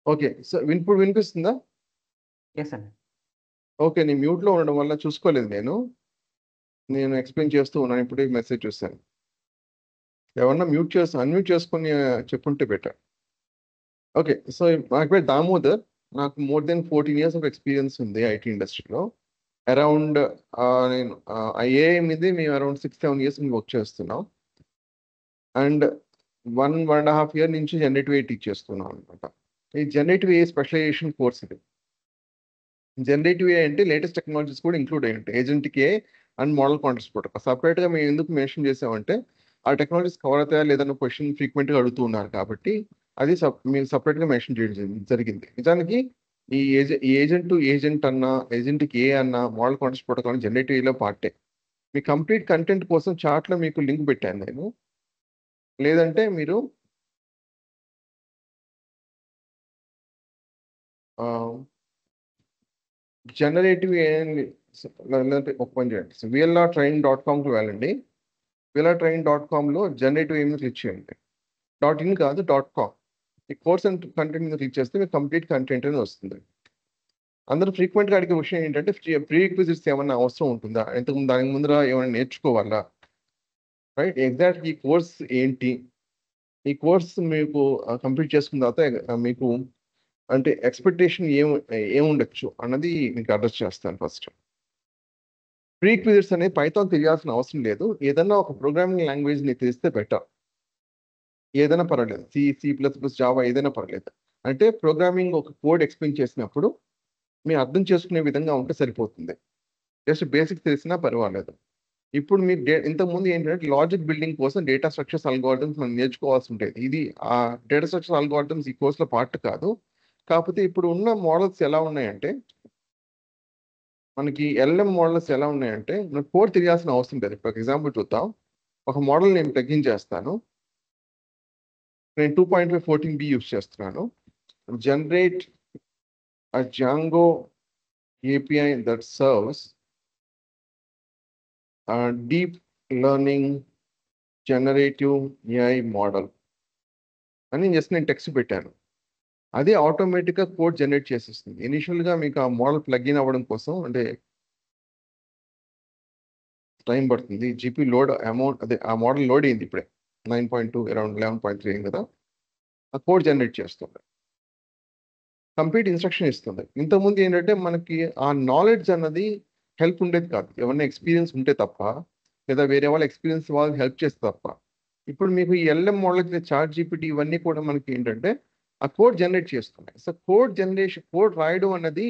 Okay. So, ఇప్పుడు వినిపిస్తుందా? Yes అండి. ఓకే. నేను మ్యూట్‌లో ఉండడం వల్ల చూసుకోలేదు నేను. నేను ఎక్స్‌ప్లెయిన్ చేస్తూ ఉన్నాను. ఇప్పుడే మెసేజ్ చూసాను. ఎవరన్నా అన్‌మ్యూట్ చేసుకొని చెప్పుంటే బెటర్. ఓకే. సో, నా పేరు దామోదర్. నాకు more than 14 years of experience ఉంది ఐటీ ఇండస్ట్రీలో. అరౌండ్ నేను ఐఏఐ మీద మేము అరౌండ్ 6, 7 ఇయర్స్ నుంచి వర్క్ చేస్తున్నాం. అండ్ 1.5 ఇయర్ నుంచి జనరేటివ్ ఏఐ టీచ్ చేస్తున్నాం అనమాట. ఈ జనరేటివ్ ఏఐ స్పెషలైజేషన్ కోర్స్ ఇది. జనరేటివ్ ఏఐ అంటే లేటెస్ట్ టెక్నాలజీస్ కూడా ఇంక్లూడ్ అయ్యి ఉంటాయి. Agentic AI and model context protocol. సపరేట్‌గా మేము ఎందుకు మెన్షన్ చేసామంటే, ఆ టెక్నాలజీస్ కవర్ అవుతాయా లేదన్న క్వెషన్ ఫ్రీక్వెంట్‌గా అడుగుతూ ఉన్నారు కాబట్టి, అది మేము సెపరేట్‌గా మెన్షన్ చేయడం జరిగింది. నిజానికి ఈ ఏజెంట్ టు ఏజెంట్ అన్నా, ఏజెంట్‌కి ఏఐ అన్నా, మోడల్ కాంటెక్స్ట్ ప్రోటోకాల్ జనరేటివ్ ఏఐలో పార్టే. మీ కంప్లీట్ కంటెంట్ కోసం చార్ట్‌లో మీకు లింక్ పెట్టాను నేను. లేదంటే మీరు జనరేటివ్ ఏఐని లేదంటే ఒక పని చేయండి. VLRtrain.comకి వెళ్ళండి. VLRtrain.comలో జనరేటివ్ ఏఐ మీద క్లిక్ చేయండి. .in కాదు .com. ఈ కోర్స్ అండ్ కంటెంట్ మీద క్లిక్ చేస్తే మీకు కంప్లీట్ కంటెంట్ అనేది వస్తుంది. అందరూ ఫ్రీక్వెంట్‌గా అడిగే విషయం ఏంటంటే ప్రీ రిక్విజిట్స్ ఏమన్నా అవసరం ఉంటుందా? దానికి ముందర ఏమైనా నేర్చుకోవాలా? రైట్? ఎగ్జాక్ట్ ఈ కోర్స్ ఏంటి? ఈ కోర్స్ మీకు కంప్లీట్ చేసుకున్న తర్వాత మీకు అంటే ఎక్స్‌పెక్టేషన్ ఏముండొచ్చు అన్నది మీకు అడ్రెస్ చేస్తాను ఫస్ట్. ప్రీ రిక్విజిట్స్ అనేది పైథాన్ తెలియాల్సిన అవసరం లేదు. ఏదన్నా ఒక ప్రోగ్రామింగ్ లాంగ్వేజ్‌ని తెలిస్తే బెటర్. ఏదైనా పర్వాలేదు. సి++, జావా ఏదైనా పర్లేదు. అంటే ప్రోగ్రామింగ్ ఒక కోడ్ ఎక్స్‌ప్లెయిన్ చేసినప్పుడు మీరు అర్థం చేసుకునే విధంగా ఉంటే సరిపోతుంది. జస్ట్ బేసిక్స్ తెలిసినా పర్వాలేదు. ఇప్పుడు మీరు ఇంతకుముందు ఏంటంటే లాజిక్ బిల్డింగ్ కోసం డేటా స్ట్రక్చర్స్, అల్గోరిథమ్స్ మనం నేర్చుకోవాల్సి ఉండేది. ఇది డేటా స్ట్రక్చర్స్, అల్గోరిథమ్స్ ఈ కోర్స్‌లో పార్ట్ కాదు. కాకపోతే ఇప్పుడు ఉన్న మోడల్స్ ఎలా ఉన్నాయంటే, మనకి ఎల్ఎం మోడల్స్ ఎలా ఉన్నాయంటే, మనకు కోడ్ తెలియాల్సిన అవసరం లేదు. ఫర్ ఎగ్జాంపుల్ చూద్దాం. ఒక మోడల్ నేను ప్లగిన్ చేస్తాను. నేను 2.5 యూజ్ చేస్తున్నాను. Generate a Django API that serves a deep learning generative AI model అని జస్ట్ నేను టెక్స్ట్ పెట్టాను. అదే ఆటోమేటిక్‌గా కోడ్ జనరేట్ చేసేస్తుంది. ఇనిషియల్‌గా మీకు ఆ మోడల్ ప్లగిన్ అవ్వడం కోసం అంటే టైం పడుతుంది. జీపీ లోడ్ అదే ఆ మోడల్ లోడ్ అయింది ఇప్పుడే. 9.2 అరౌండ్ 11.3 అయింది కదా! ఆ కోడ్ జనరేట్ చేస్తుంది. కంప్లీట్ ఇన్‌స్ట్రక్షన్ ఇస్తుంది. ఇంతకుముందు ఏంటంటే మనకి ఆ నాలెడ్జ్ అన్నది హెల్ప్ ఉండేది కాదు. ఎవరైనా ఎక్స్‌పీరియన్స్ ఉంటే తప్ప, లేదా వేరే వాళ్ళ ఎక్స్‌పీరియన్స్ వాళ్ళకి హెల్ప్ చేస్తే తప్ప. ఇప్పుడు మీకు ఈ ఎల్ఎం మోడల్‌కి చాట్ జీపీటీ ఇవన్నీ కూడా మనకి ఏంటంటే, ఆ కోడ్ జనరేట్ చేస్తున్నాయి. సో, కోడ్ రాయడం అన్నది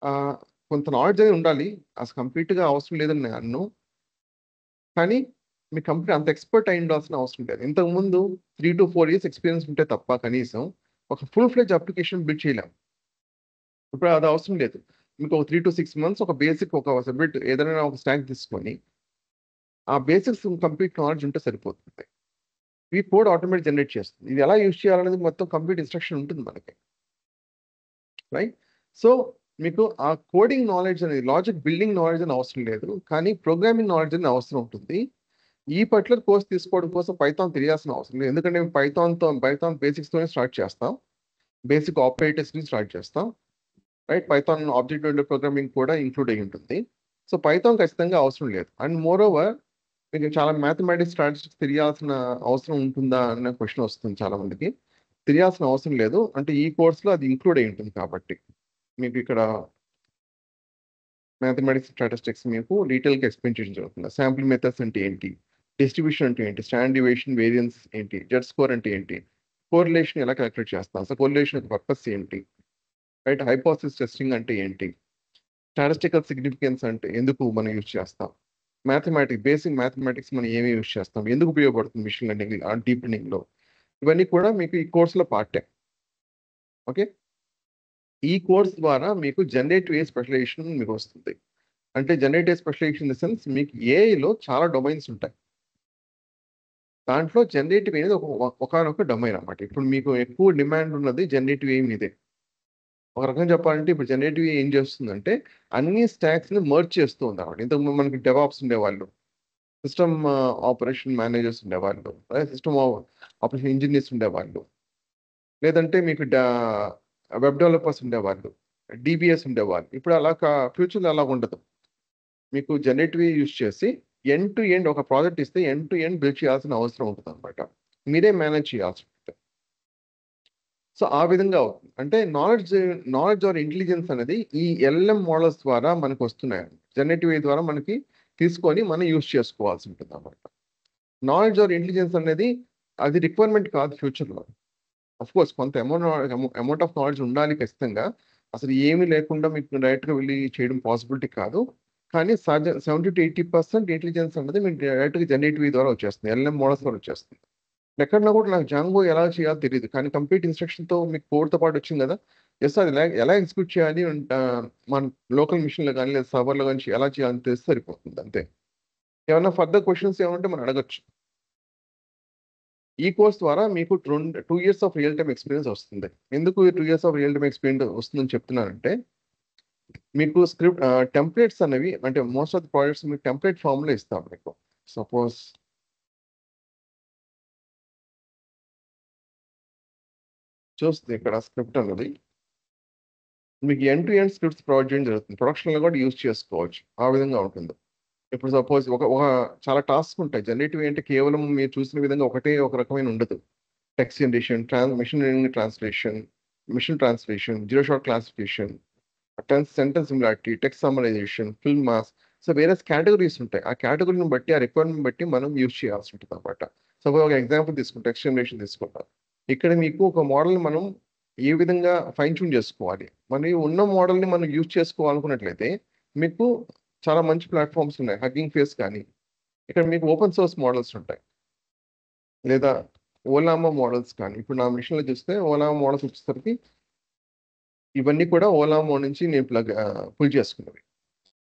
ఆహ్, కొంత నాలెడ్జ్ అనేది ఉండాలి. అసలు కంప్లీట్‌గా అవసరం లేదని నేను అనను. కానీ మీకు కంప్లీట్ అంత ఎక్స్‌పర్ట్ అయి ఉండాల్సిన అవసరం లేదు. ఇంతకుముందు 3-4 ఇయర్స్ ఎక్స్‌పీరియన్స్ ఉంటే తప్ప కనీసం ఒక ఫుల్ ఫ్లెడ్జ్ అప్లికేషన్ బిల్డ్ చేయలేం. ఇప్పుడు అది అవసరం లేదు. మీకు ఒక 3-6 మంత్స్ ఒక బేసిక్ ఒక సబ్జెక్ట్ ఏదైనా ఒక స్టాక్ తీసుకొని, ఆ బేసిక్స్ కంప్లీట్ నాలెడ్జ్ ఉంటే సరిపోతుంది. ఈ కోడ్ ఆటోమేటిక్ జనరేట్ చేస్తుంది. ఇది ఎలా యూజ్ చేయాలనేది మొత్తం కంప్లీట్ ఇన్‌స్ట్రక్షన్ ఉంటుంది మనకి. రైట్? సో, మీకు ఆ కోడింగ్ నాలెడ్జ్ అనేది లాజిక్ బిల్డింగ్ నాలెడ్జ్ అని అవసరం లేదు. కానీ ప్రోగ్రామింగ్ నాలెడ్జ్ అనేది అవసరం ఉంటుంది. ఈ పర్టిక్యులర్ కోర్స్ తీసుకోవడం కోసం పైథాన్ తెలియాల్సిన అవసరం లేదు. ఎందుకంటే పైథాన్ బేసిక్స్‌తోనే స్టార్ట్ చేస్తాం. బేసిక్ ఆపరేటర్స్ నుంచి స్టార్ట్ చేస్తాం. Right? Python object oriented programming కూడా ఇంక్లూడ్ అయ్యి ఉంటుంది. సో, పైథాన్ ఖచ్చితంగా అవసరం లేదు. అండ్ మోర్ ఓవర్ మీకు చాలా మ్యాథమెటిక్స్, స్టాటిస్టిక్స్ తెలియాల్సిన అవసరం ఉంటుందా అన్న క్వెషన్ వస్తుంది చాలా మందికి. తెలియాల్సిన అవసరం లేదు. అంటే ఈ కోర్స్‌లో అది ఇంక్లూడ్ అయ్యి ఉంటుంది కాబట్టి. మీకు ఇక్కడ మ్యాథమెటిక్స్, స్టాటిస్టిక్స్ మీకు డీటెయిల్‌గా ఎక్స్‌ప్లెయిన్ చేయడం జరుగుతుంది. శాంపుల్ మెథడ్స్ అంటే ఏంటి? డిస్ట్రిబ్యూషన్ అంటే ఏంటి? స్టాండర్డ్ డీవియేషన్, వేరియన్స్ ఏంటి? జెడ్ స్కోర్ అంటే ఏంటి? కోరిలేషన్ ఎలా కాలిక్యులేట్ చేస్తాం? అసలు కోరిలేషన్ యొక్క పర్పస్ ఏంటి? రైట్? హైపోథసిస్ టెస్టింగ్ అంటే ఏంటి? స్టాటిస్టికల్ సిగ్నిఫికెన్స్ అంటే ఎందుకు మనం యూజ్ చేస్తాం? బేసిక్ మ్యాథమెటిక్స్ మనం ఏమి యూజ్ చేస్తాం? ఎందుకు ఉపయోగపడుతుంది మెషిన్ లెర్నింగ్ డీప్ లెర్నింగ్‌లో? ఇవన్నీ కూడా మీకు ఈ కోర్స్‌లో పార్టే. ఓకే. ఈ కోర్స్ ద్వారా మీకు జనరేటివ్ ఏఐ స్పెషలైజేషన్ మీకు వస్తుంది. అంటే generative specialization in the sense మీకు ఏఐలో చాలా డొమైన్స్ ఉంటాయి. దాంట్లో జనరేటివ్ అనేది ఒకానొక డొమైన్ అన్నమాట. ఇప్పుడు మీకు ఎక్కువ డిమాండ్ ఉన్నది జనరేటివ్ ఏఐ మీదే. ఒక రకంగా చెప్పాలంటే ఇప్పుడు జనరేటివ్ ఏం చేస్తుందంటే అన్ని స్టాక్స్‌ని మెర్జ్ చేస్తూ ఉందన్నమాట. ఇంతకుముందు మనకి డెవాప్స్ ఉండేవాళ్ళు. సిస్టమ్ ఆపరేషన్ మేనేజర్స్ ఉండేవాళ్ళు. సిస్టమ్ ఆపరేషన్ ఇంజినీర్స్ ఉండేవాళ్ళు. లేదంటే మీకు వెబ్ డెవలపర్స్ ఉండేవాళ్ళు, డిబిఎస్ ఉండేవాళ్ళు. ఇప్పుడు అలా ఫ్యూచర్లో అలా ఉండదు. మీకు జనరేటివ్ యూజ్ చేసి ఎండ్ టు ఎండ్ ఒక ప్రాజెక్ట్ ఇస్తే ఎండ్ టు ఎండ్ బిల్డ్ చేయాల్సిన అవసరం ఉంటుంది అనమాట. మీరే మేనేజ్ చేయాల్సి ఉంటుంది. సో ఆ విధంగా అవుతుంది. అంటే నాలెడ్జ్ ఆర్ ఇంటెలిజెన్స్ అనేది ఈ ఎల్ఎం మోడల్స్ ద్వారా మనకు వస్తున్నాయి. జనరేటివ్ ద్వారా మనకి తీసుకొని మనం యూజ్ చేసుకోవాల్సి ఉంటుంది అనమాట. నాలెడ్జ్ ఆర్ ఇంటెలిజెన్స్ అనేది అది రిక్వైర్మెంట్ కాదు ఫ్యూచర్లో. కోర్స్ కొంత అమౌంట్ ఆఫ్ నాలెడ్జ్ ఉండాలి ఖచ్చితంగా. అసలు ఏమీ లేకుండా మీకు డైరెక్ట్గా వెళ్ళి చేయడం పాసిబిలిటీ కాదు. కానీ 70-80% ఇంటెలిజెన్స్ అనేది మీకు డైరెక్ట్గా జనరేటివ్ ద్వారా వచ్చేస్తుంది, ఎల్ఎం మోడల్స్ ద్వారా వచ్చేస్తుంది. ఎక్కడన్నా కూడా నాకు జాంగో ఎలా చేయాలో తెలియదు, కానీ కంప్లీట్ ఇన్స్ట్రక్షన్తో మీకు కోడ్తో పాటు వచ్చింది కదా. జస్ట్ అది ఎలా ఎగ్జిక్యూట్ చేయాలి మన లోకల్ మిషన్లో కానీ లేదా సర్వర్లో కానీ ఎలా చేయాలని తెలిస్తే సరిపోతుంది అంతే. ఏమన్నా ఫర్దర్ క్వశ్చన్స్ ఏమంటే మనం అడగచ్చు. ఈ కోర్స్ ద్వారా మీకు 2 years of real time experience వస్తుంది. ఎందుకు 2 years of real time experience వస్తుందని చెప్తున్నానంటే, మీకు స్క్రిప్ట్ టెంప్లెట్స్ అనేవి అంటే మోస్ట్ ఆఫ్ ది ప్రాజెక్ట్స్ మీకు టెంప్లెట్ ఫామ్లో ఇస్తాం మీకు. సపోజ్ చూస్తే ఇక్కడ స్క్రిప్ట్ అనేది మీకు end to end scripts provide చేయడం జరుగుతుంది. ప్రొడక్షన్లో కూడా యూజ్ చేసుకోవచ్చు. ఆ విధంగా ఉంటుంది. ఇప్పుడు సపోజ్ ఒక చాలా టాస్క్ ఉంటాయి. జనరేటివ్ అంటే కేవలం మీరు చూసిన విధంగా ఒక రకమైన ఉండదు. Text generation, machine learning translation, machine translation, zero shot classification, sentence similarity, text summarization, fill mask. So వేరే కేటగిరీస్ ఉంటాయి. ఆ కేటగిరీని బట్టి ఆ రిక్వైర్మెంట్ బట్టి మనం యూజ్ చేయాల్సి ఉంటుంది అనమాట. సపోజ్ ఒక ఎగ్జాంపుల్ తీసుకుంటాం, టెక్స్ట్ జనరేషన్ తీసుకుంటాం. ఇక్కడ మీకు ఒక మోడల్ మనం ఏ విధంగా ఫైన్ ట్యూన్ చేసుకోవాలి, మరి ఉన్న మోడల్ని మనం యూజ్ చేసుకోవాలనుకున్నట్లయితే మీకు చాలా మంచి ప్లాట్ఫామ్స్ ఉన్నాయి. హగ్గింగ్ ఫేస్ కానీ, ఇక్కడ మీకు ఓపెన్ సోర్స్ మోడల్స్ ఉంటాయి, లేదా ఓలామా మోడల్స్ కానీ. ఇప్పుడు నా మిషన్లో చూస్తే ఓలామా మోడల్స్ వచ్చేసరికి ఇవన్నీ కూడా ఓలామా నుంచి నేను పుల్ చేసుకున్నవి.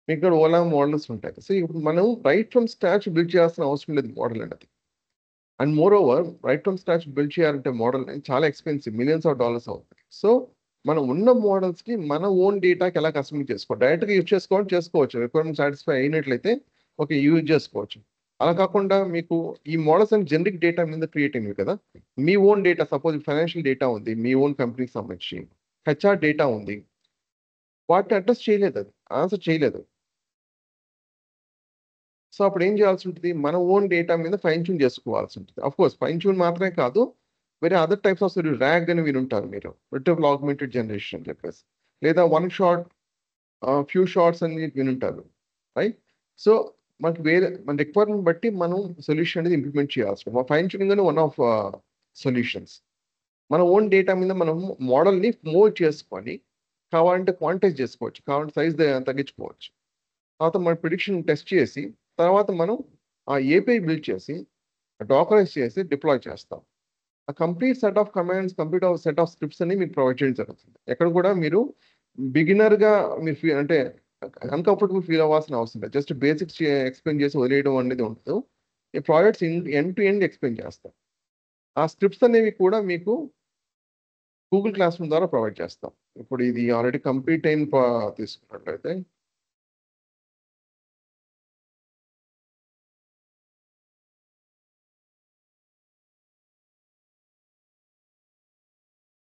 మీకు ఇక్కడ ఓలామా మోడల్స్ ఉంటాయి. సో ఇప్పుడు మనం రైట్ ఫ్రమ్ స్క్రాచ్ బిల్డ్ చేయాల్సిన అవసరం లేదు మోడల్ అనేది. And more over right from scratch build చేయాలంటే మోడల్ చాలా ఎక్స్పెన్సివ్, మిలియన్స్ ఆఫ్ డాలర్స్ అవుతుంది. సో మనం ఉన్న మోడల్స్కి మన ఓన్ డేటాకి ఎలా కస్టమైజ్ చేసుకోవాలి, డైరెక్ట్గా యూజ్ చేసుకోవచ్చు. రిక్వైర్మెంట్ సాటిస్ఫై అయినట్లయితే ఓకే యూజ్ చేసుకోవచ్చు. అలా కాకుండా మీకు ఈ మోడల్స్ అండ్ జనరిక్ డేటా మీద క్రియేట్ అయినవి కదా. మీ own data, suppose financial data ఉంది, మీ ఓన్ కంపెనీకి సంబంధించి హెచ్ఆర్ డేటా ఉంది, వాటిని అడ్రస్ చేయలేదు, అది ఆన్సర్ చేయలేదు. సో అప్పుడు ఏం చేయాల్సి ఉంటుంది, మన ఓన్ డేటా మీద ఫైన్ ట్యూన్ చేసుకోవాల్సి ఉంటుంది. అఫ్ కోర్స్ ఫైన్ ట్యూన్ మాత్రమే కాదు, వేరే అదర్ టైప్స్ ఆఫ్ ర్యాగ్ అని వినుంటారు మీరు, రిట్రీవల్ ఆగ్మెంటెడ్ జనరేషన్ అని చెప్పేసి, లేదా వన్ షాట్ ఫ్యూ షార్ట్స్ అని వినుంటారు, రైట్. సో మనకి వేరే మన రిక్వైర్మెంట్ బట్టి మనం సొల్యూషన్ అనేది ఇంప్లిమెంట్ చేయాల్సి ఉంటుంది. ఫైన్ ట్యూనింగ్ అని వన్ ఆఫ్ సొల్యూషన్స్. మన ఓన్ డేటా మీద మనం మోడల్ని మోల్డ్ చేసుకొని కావాలంటే క్వాంటైజ్ చేసుకోవచ్చు, కావాలంటే సైజ్ తగ్గించుకోవచ్చు. తర్వాత మన ప్రిడిక్షన్ టెస్ట్ చేసి తర్వాత మనం ఆ ఏపీఐ బిల్డ్ చేసి డాకరైజ్ చేసి డిప్లాయ్ చేస్తాం. ఆ complete set of commands, complete set of scripts అని మీకు ప్రొవైడ్ చేయడం జరుగుతుంది. ఎక్కడ కూడా మీరు బిగినర్గా మీరు అంటే అన్కంఫర్టబుల్ ఫీల్ అవ్వాల్సిన అవసరం లేదు. జస్ట్ బేసిక్స్ ఎక్స్ప్లెయిన్ చేసి వదిలేయడం అనేది ఉండదు. ఈ projects end to end explain చేస్తాం. ఆ స్క్రిప్ట్స్ అనేవి కూడా మీకు గూగుల్ క్లాస్ రూమ్ ద్వారా ప్రొవైడ్ చేస్తాం. ఇప్పుడు ఇది ఆల్రెడీ కంప్లీట్ అయిన తీసుకున్నట్లయితే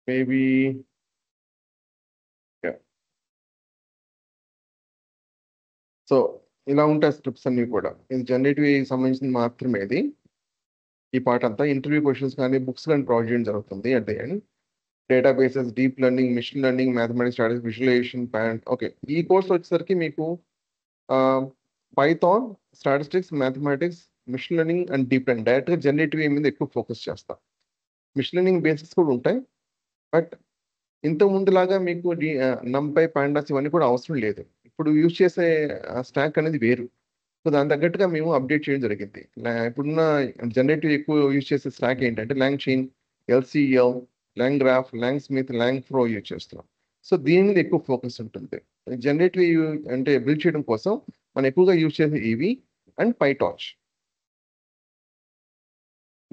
మేబీ సో ఇలా ఉంటాయి స్క్రిప్ట్స్ అన్ని కూడా. ఇది జనరేటివ్ సంబంధించింది మాత్రమే. ఇది ఈ పార్ట్ అంతా ఇంటర్వ్యూ క్వశ్చన్స్ కానీ బుక్స్ కానీ ప్రొవైడ్ చేయడం జరుగుతుంది. At the end databases, deep learning, machine learning, mathematics, statistics, visualization, okay. ఈ కోర్స్ వచ్చేసరికి మీకు Python, statistics, mathematics, machine learning and deep learning, డైరెక్ట్గా జనరేటివ్ మీద ఎక్కువ ఫోకస్ చేస్తాం. మిషన్ లెర్నింగ్ బేసిక్స్ కూడా ఉంటాయి, బట్ ఇంత ముందులాగా మీకు నంపై, పాండాస్ ఇవన్నీ కూడా అవసరం లేదు. ఇప్పుడు యూజ్ చేసే స్టాక్ అనేది వేరు. సో దాని తగ్గట్టుగా మేము అప్డేట్ చేయడం జరిగింది. ఇప్పుడున్న జనరేటివ్ ఎక్కువ యూజ్ చేసే స్టాక్ ఏంటంటే LangChain, LCEL, LangGraph, LangSmith, LangFlow use చేస్తున్నాం. సో దీని మీద ఎక్కువ ఫోకస్ ఉంటుంది. జనరేటివ్ అంటే బిల్డ్ చేయడం కోసం మనం ఎక్కువగా యూజ్ చేసే ఇవి and PyTorch.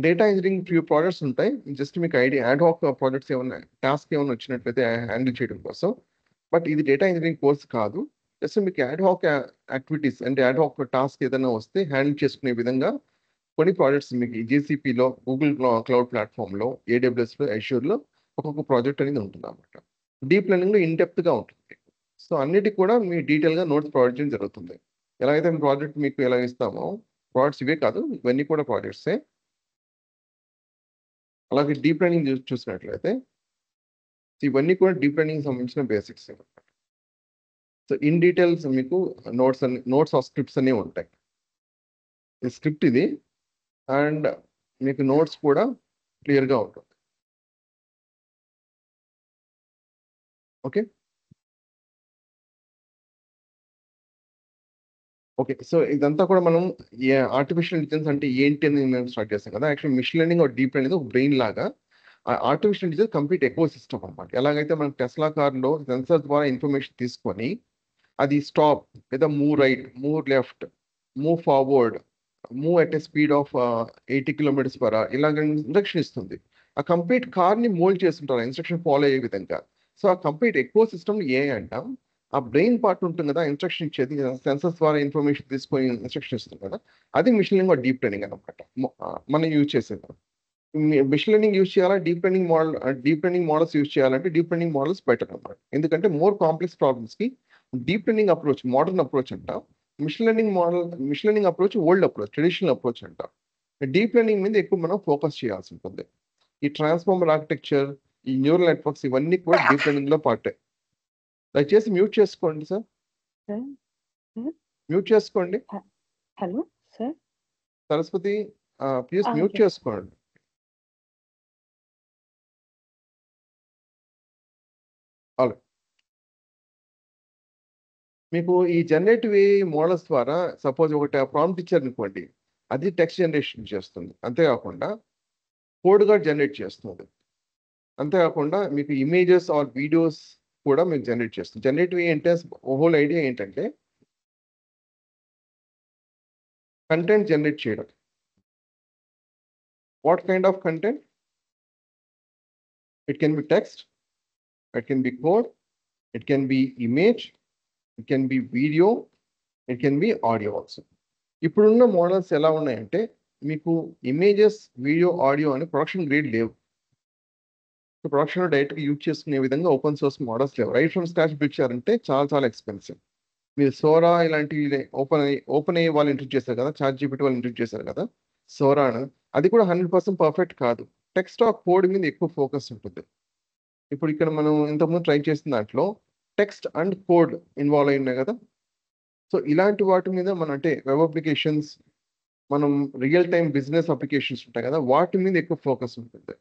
Data engineering few projects ఉంటాయి. జస్ట్ మీకు ఐడియా యాడ్ హాక్ ప్రాజెక్ట్స్ ఏమైనా టాస్క్ ఏమైనా వచ్చినట్లయితే హ్యాండిల్ చేయడం కోసం. బట్ ఇది డేటా ఇంజనీరింగ్ కోర్స్ కాదు. జస్ట్ మీకు యాడ్ హాక్ యాక్టివిటీస్ అంటే యాడ్ హాక్ టాస్క్ ఏదైనా వస్తే హ్యాండిల్ చేసుకునే విధంగా కొన్ని ప్రాజెక్ట్స్ మీకు జీసీపీలో, గూగుల్ క్లౌడ్ ప్లాట్ఫామ్లో, ఏడబ్ల్యూఎస్లో, అష్యూర్లో ఒక్కొక్క ప్రాజెక్ట్ అనేది ఉంటుంది అన్నమాట. డీప్ లెర్నింగ్లో ఇన్డెప్త్గా ఉంటుంది. సో అన్నిటికి కూడా మీ డీటెయిల్గా నోట్స్ ప్రొవైడ్ చేయడం జరుగుతుంది. ఎలా అయితే ప్రాజెక్ట్ మీకు ఎలా ఇస్తామో ప్రాజెక్ట్స్ ఇవే కాదు, ఇవన్నీ కూడా ప్రాజెక్ట్సే. అలాగే డీప్ లెర్నింగ్ చూసినట్లయితే ఇవన్నీ కూడా డీప్ లెర్నింగ్ సంబంధించిన బేసిక్స్. సో ఇన్ డీటెయిల్స్ మీకు నోట్స్ ఆఫ్ స్క్రిప్ట్స్ అన్నీ ఉంటాయి. ఈ స్క్రిప్ట్ ఇది అండ్ మీకు నోట్స్ కూడా క్లియర్గా ఉంటుంది. Okay okay. సో ఇదంతా కూడా మనం ఆర్టిఫిషియల్ ఇంటెలిజెన్స్ అంటే ఏంటి అని మేము స్టార్ట్ చేస్తాం కదా. యాక్చువల్లీ మిషన్ లెర్నింగ్ ఒక డీప్ లెర్నింగ్ ఒక బ్రెయిన్ లాగా artificial intelligence complete eco system అనమాట. ఎలాగైతే మనం టెస్లా కార్లో సెన్సర్ ద్వారా ఇన్ఫర్మేషన్ తీసుకొని అది స్టాప్ లేదా move right, move left, move forward, move at a speed of 80 km/h ఇలాగ ఇన్స్ట్రక్షన్ ఇస్తుంది. ఆ కంప్లీట్ కార్ని మోల్డ్ చేస్తుంటారు ఇన్స్ట్రక్షన్ ఫాలో అయ్యే విధంగా. సో ఆ కంప్లీట్ ఎకో సిస్టమ్ అంటాం. ఆ బ్రెయిన్ పార్ట్ ఉంటుంది కదా, ఇన్స్ట్రక్షన్ ఇచ్చేది సెన్సర్స్ ద్వారా ఇన్ఫర్మేషన్ తీసుకొని ఇన్స్ట్రక్షన్ ఇస్తుంది కదా, అది మిషన్ లెర్నింగ్ డీప్ లెర్నింగ్ అనమాట. మనం యూజ్ చేసేది మిషన్ లెర్నింగ్ యూజ్ చేయాలా, డీప్ లెర్నింగ్ మోడల్స్ యూజ్ చేయాలంటే డీప్ లెర్నింగ్ మోడల్స్ బెటర్ అనమాట. ఎందుకంటే మోర్ కాంప్లెక్స్ ప్రాబ్లమ్స్ కి deep learning approach modern approach అంట. Machine learning approach old approach, traditional approach అంట. డీప్ లెర్నింగ్ మీద ఎక్కువ మనం ఫోకస్ చేయాల్సి ఉంటుంది. ఈ ట్రాన్స్ఫార్మర్ ఆర్కిటెక్చర్, ఈ న్యూరల్ నెట్వర్క్స్ ఇవన్నీ కూడా డీప్ లెర్నింగ్ లో పార్టే. దయచేసి మ్యూట్ చేసుకోండి సార్, మ్యూట్ చేసుకోండి. Hello sir, Saraswati please mute చేసుకోండి. హలో, మీకు ఈ జనరేటివ్ మోడల్స్ ద్వారా సపోజ్ ఒకటి ప్రాంప్ట్ ఇచ్చారు అనుకోండి, అది టెక్స్ట్ జనరేషన్ చేస్తుంది. అంతేకాకుండా కోడ్ కూడా జనరేట్ చేస్తుంది. అంతేకాకుండా మీకు ఇమేజెస్ ఆర్ వీడియోస్ కూడా మీకు జనరేట్ చేస్తుంది. జనరేటివ్ అంటే హోల్ ఐడియా ఏంటంటే కంటెంట్ జనరేట్ చేయడం. What kind of content? It can be text, it can be code, it can be image, it can be video, it can be audio also. ఇప్పుడున్న models ఎలా ఉన్నాయంటే మీకు images, video, audio అని production grade లేవు. ప్రొడక్షన్లో డైరెక్ట్గా use చేసుకునే విధంగా ఓపెన్ సోర్స్ మోడల్స్ లేవు. రైట్ ఫ్రమ్ స్క్రాచ్ బిల్డ్ చేయాలంటే చాలా చాలా ఎక్స్పెన్సివ్. మీరు సోరా ఇలాంటివి ఓపెన్ అయ్యే వాళ్ళు ఇంట్రడ్యూస్ చేశారు కదా, చాట్ జీపీటీ వాళ్ళు ఇంట్రడ్యూస్ చేశారు కదా సోరాను, అది కూడా 100% పర్ఫెక్ట్ కాదు. టెక్స్ట్ ఆఫ్ కోడ్ మీద ఎక్కువ ఫోకస్ ఉంటుంది. ఇప్పుడు ఇక్కడ మనం ఇంతకుముందు ట్రై చేసిన దాంట్లో టెక్స్ట్ అండ్ కోడ్ ఇన్వాల్వ్ అయి ఉన్నాయి కదా. సో ఇలాంటి వాటి మీద మనం అంటే వెబ్ అప్లికేషన్స్, మనం రియల్ టైం బిజినెస్ అప్లికేషన్స్ ఉంటాయి కదా, వాటి మీద ఎక్కువ ఫోకస్ ఉంటుంది.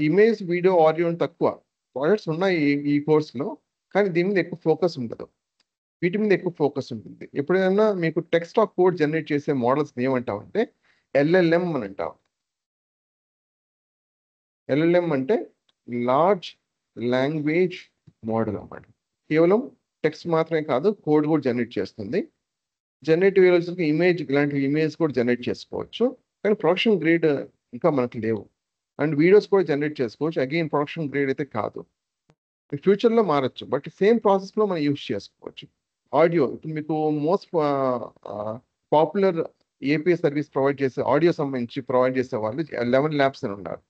ఇమేజ్, వీడియో, ఆడియో తక్కువ ప్రాజెక్ట్స్ ఉన్నాయి ఈ కోర్సులో, కానీ దీని మీద ఎక్కువ ఫోకస్ ఉండదు. వీటి మీద ఎక్కువ ఫోకస్ ఉంటుంది. ఎప్పుడైనా మీకు టెక్స్ట్ ఆఫ్ కోడ్ జనరేట్ చేసే మోడల్స్ ఏమంటామంటే ఎల్ఎల్ఎం అని అంటాం. ఎల్ఎల్ఎం అంటే లార్జ్ లాంగ్వేజ్ మోడల్ అన్నమాట. కేవలం టెక్స్ట్ మాత్రమే కాదు, కోడ్ కూడా జనరేట్ చేస్తుంది. జనరేటివ్ ఇమేజ్, ఇలాంటి ఇమేజ్ కూడా జనరేట్ చేసుకోవచ్చు, కానీ ప్రొడక్షన్ గ్రేడ్ ఇంకా మనకు లేవు. అండ్ వీడియోస్ కూడా జనరేట్ చేసుకోవచ్చు, అగైన్ ప్రొడక్షన్ గ్రేడ్ అయితే కాదు. ఫ్యూచర్లో మారచ్చు, బట్ సేమ్ ప్రాసెస్లో మనం యూజ్ చేసుకోవచ్చు. ఆడియో, ఇప్పుడు మీకు most popular API service provide చేసే ఆడియో సంబంధించి ప్రొవైడ్ చేసే వాళ్ళు 11 Labs అని ఉన్నారు.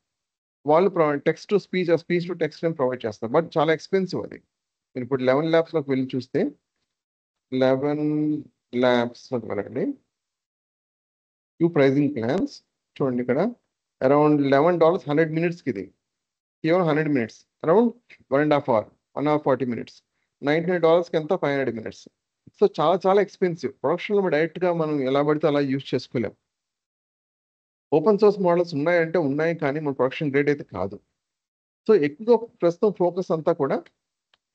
వాళ్ళు text to speech, speech to text అని ప్రొవైడ్ చేస్తారు, బట్ చాలా ఎక్స్పెన్సివ్ అది. మీరు ఇప్పుడు 11 Labsలోకి వెళ్ళి చూస్తే 11 Labsలోకి వెళ్ళండి. ప్రైజింగ్ ప్లాన్స్ చూడండి, ఇక్కడ అరౌండ్ $11 100 minutesకి. ఇది కేవలం 100 minutes, around 1.5 hour, 1 hour 40 minutes. $99కి ఎంత? 500 minutes. సో చాలా చాలా ఎక్స్పెన్సివ్. ప్రొడక్షన్లో డైరెక్ట్గా మనం ఎలా పడితే అలా యూజ్ చేసుకోలేం. ఓపెన్ సోర్స్ మోడల్స్ ఉన్నాయంటే ఉన్నాయి, కానీ మన ప్రొడక్షన్ గ్రేడ్ అయితే కాదు. సో ఎక్కువ ప్రస్తుతం ఫోకస్ అంతా కూడా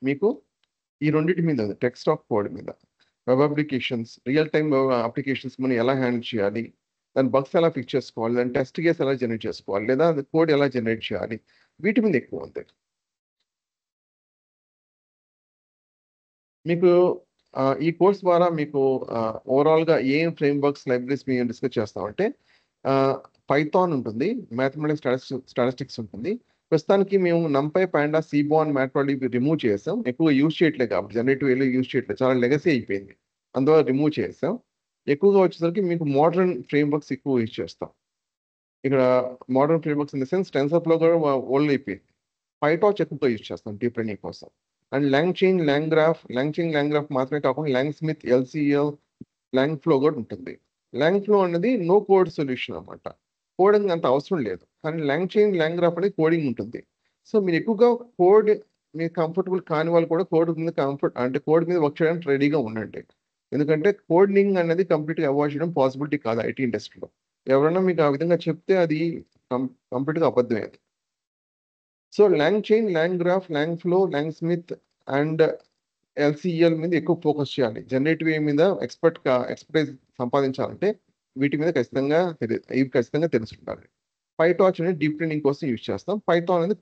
మీకు ఈ రెండింటి మీద ఉంది, టెక్స్ట్ ఆఫ్ కోడ్ మీద. Web applications, real time applications మనం ఎలా హ్యాండిల్ చేయాలి, దాని బగ్స్ ఎలా ఫిక్స్ చేసుకోవాలి, దాని టెస్ట్ కేసు ఎలా జనరేట్ చేసుకోవాలి, లేదా కోడ్ ఎలా జనరేట్ చేయాలి, వీటి మీద ఎక్కువ ఉంది. మీకు ఈ కోర్స్ ద్వారా మీకు ఓవరాల్గా ఏం ఫ్రేమ్వర్క్స్, లైబ్రరీస్ మేము డిస్కస్ చేస్తామంటే పైథాన్ ఉంటుంది, మ్యాథమెటిక్స్, స్టాటిస్టిక్స్ ఉంటుంది. ప్రస్తుతానికి మేము NumPy, Panda, Seaborn, Matplotlib remove చేసాం. ఎక్కువ యూజ్ చేయట్లేదు కాబట్టి, జనరేటివ్ వేలో యూజ్ చేయట్లేదు, చాలా లెగసీ అయిపోయింది, అందువల్ల రిమూవ్ చేసాం. ఎక్కువగా వచ్చేసరికి మీకు మోడర్న్ ఫ్రేమ్వర్క్స్ ఎక్కువ యూజ్ చేస్తాం. ఇక్కడ modern frameworks in the sense TensorFlow కూడా ఓల్డ్ అయిపోయింది. PyTorch ఎక్కువగా యూజ్ చేస్తాం డీప్ లెర్నింగ్ కోసం. అండ్ లాంగ్ చైన్ గ్రాఫ్ మాత్రమే కాకుండా LangSmith LCEL LangFlow కూడా ఉంటుంది. లాంగ్ ఫ్లో అనేది నో కోడ్ సొల్యూషన్ అనమాట. కోడింగ్ అంత అవసరం లేదు, కానీ లాంగ్ గ్రాఫ్ అనేది కోడింగ్ ఉంటుంది. సో మీరు ఎక్కువగా కోడ్ మీరు కంఫర్టబుల్ కాని వాళ్ళు కూడా కోడ్ మీద కోడ్ మీద వర్క్ చేయడానికి రెడీగా ఉండండి. ఎందుకంటే కోడింగ్ అనేది కంప్లీట్గా అవాయిడ్ చేయడం పాసిబిలిటీ కాదు ఐటీ ఇండస్ట్రీలో. ఎవరైనా మీకు ఆ విధంగా చెప్తే అది కంప్లీట్గా అబద్ధమే. So long chain, long graph, long flow, long Smith and LCL మీద ఎక్కువ ఫోకస్ చేయాలి. జనరేటివ్ ఏ మీద ఎక్స్పర్టైజ్ సంపాదించాలంటే వీటి మీద ఖచ్చితంగా తెలిసి ఉండాలి. పైటార్చ్ అనేది డీప్ లెర్నింగ్ కోసం యూజ్ చేస్తాం. పైథాన్ అనేది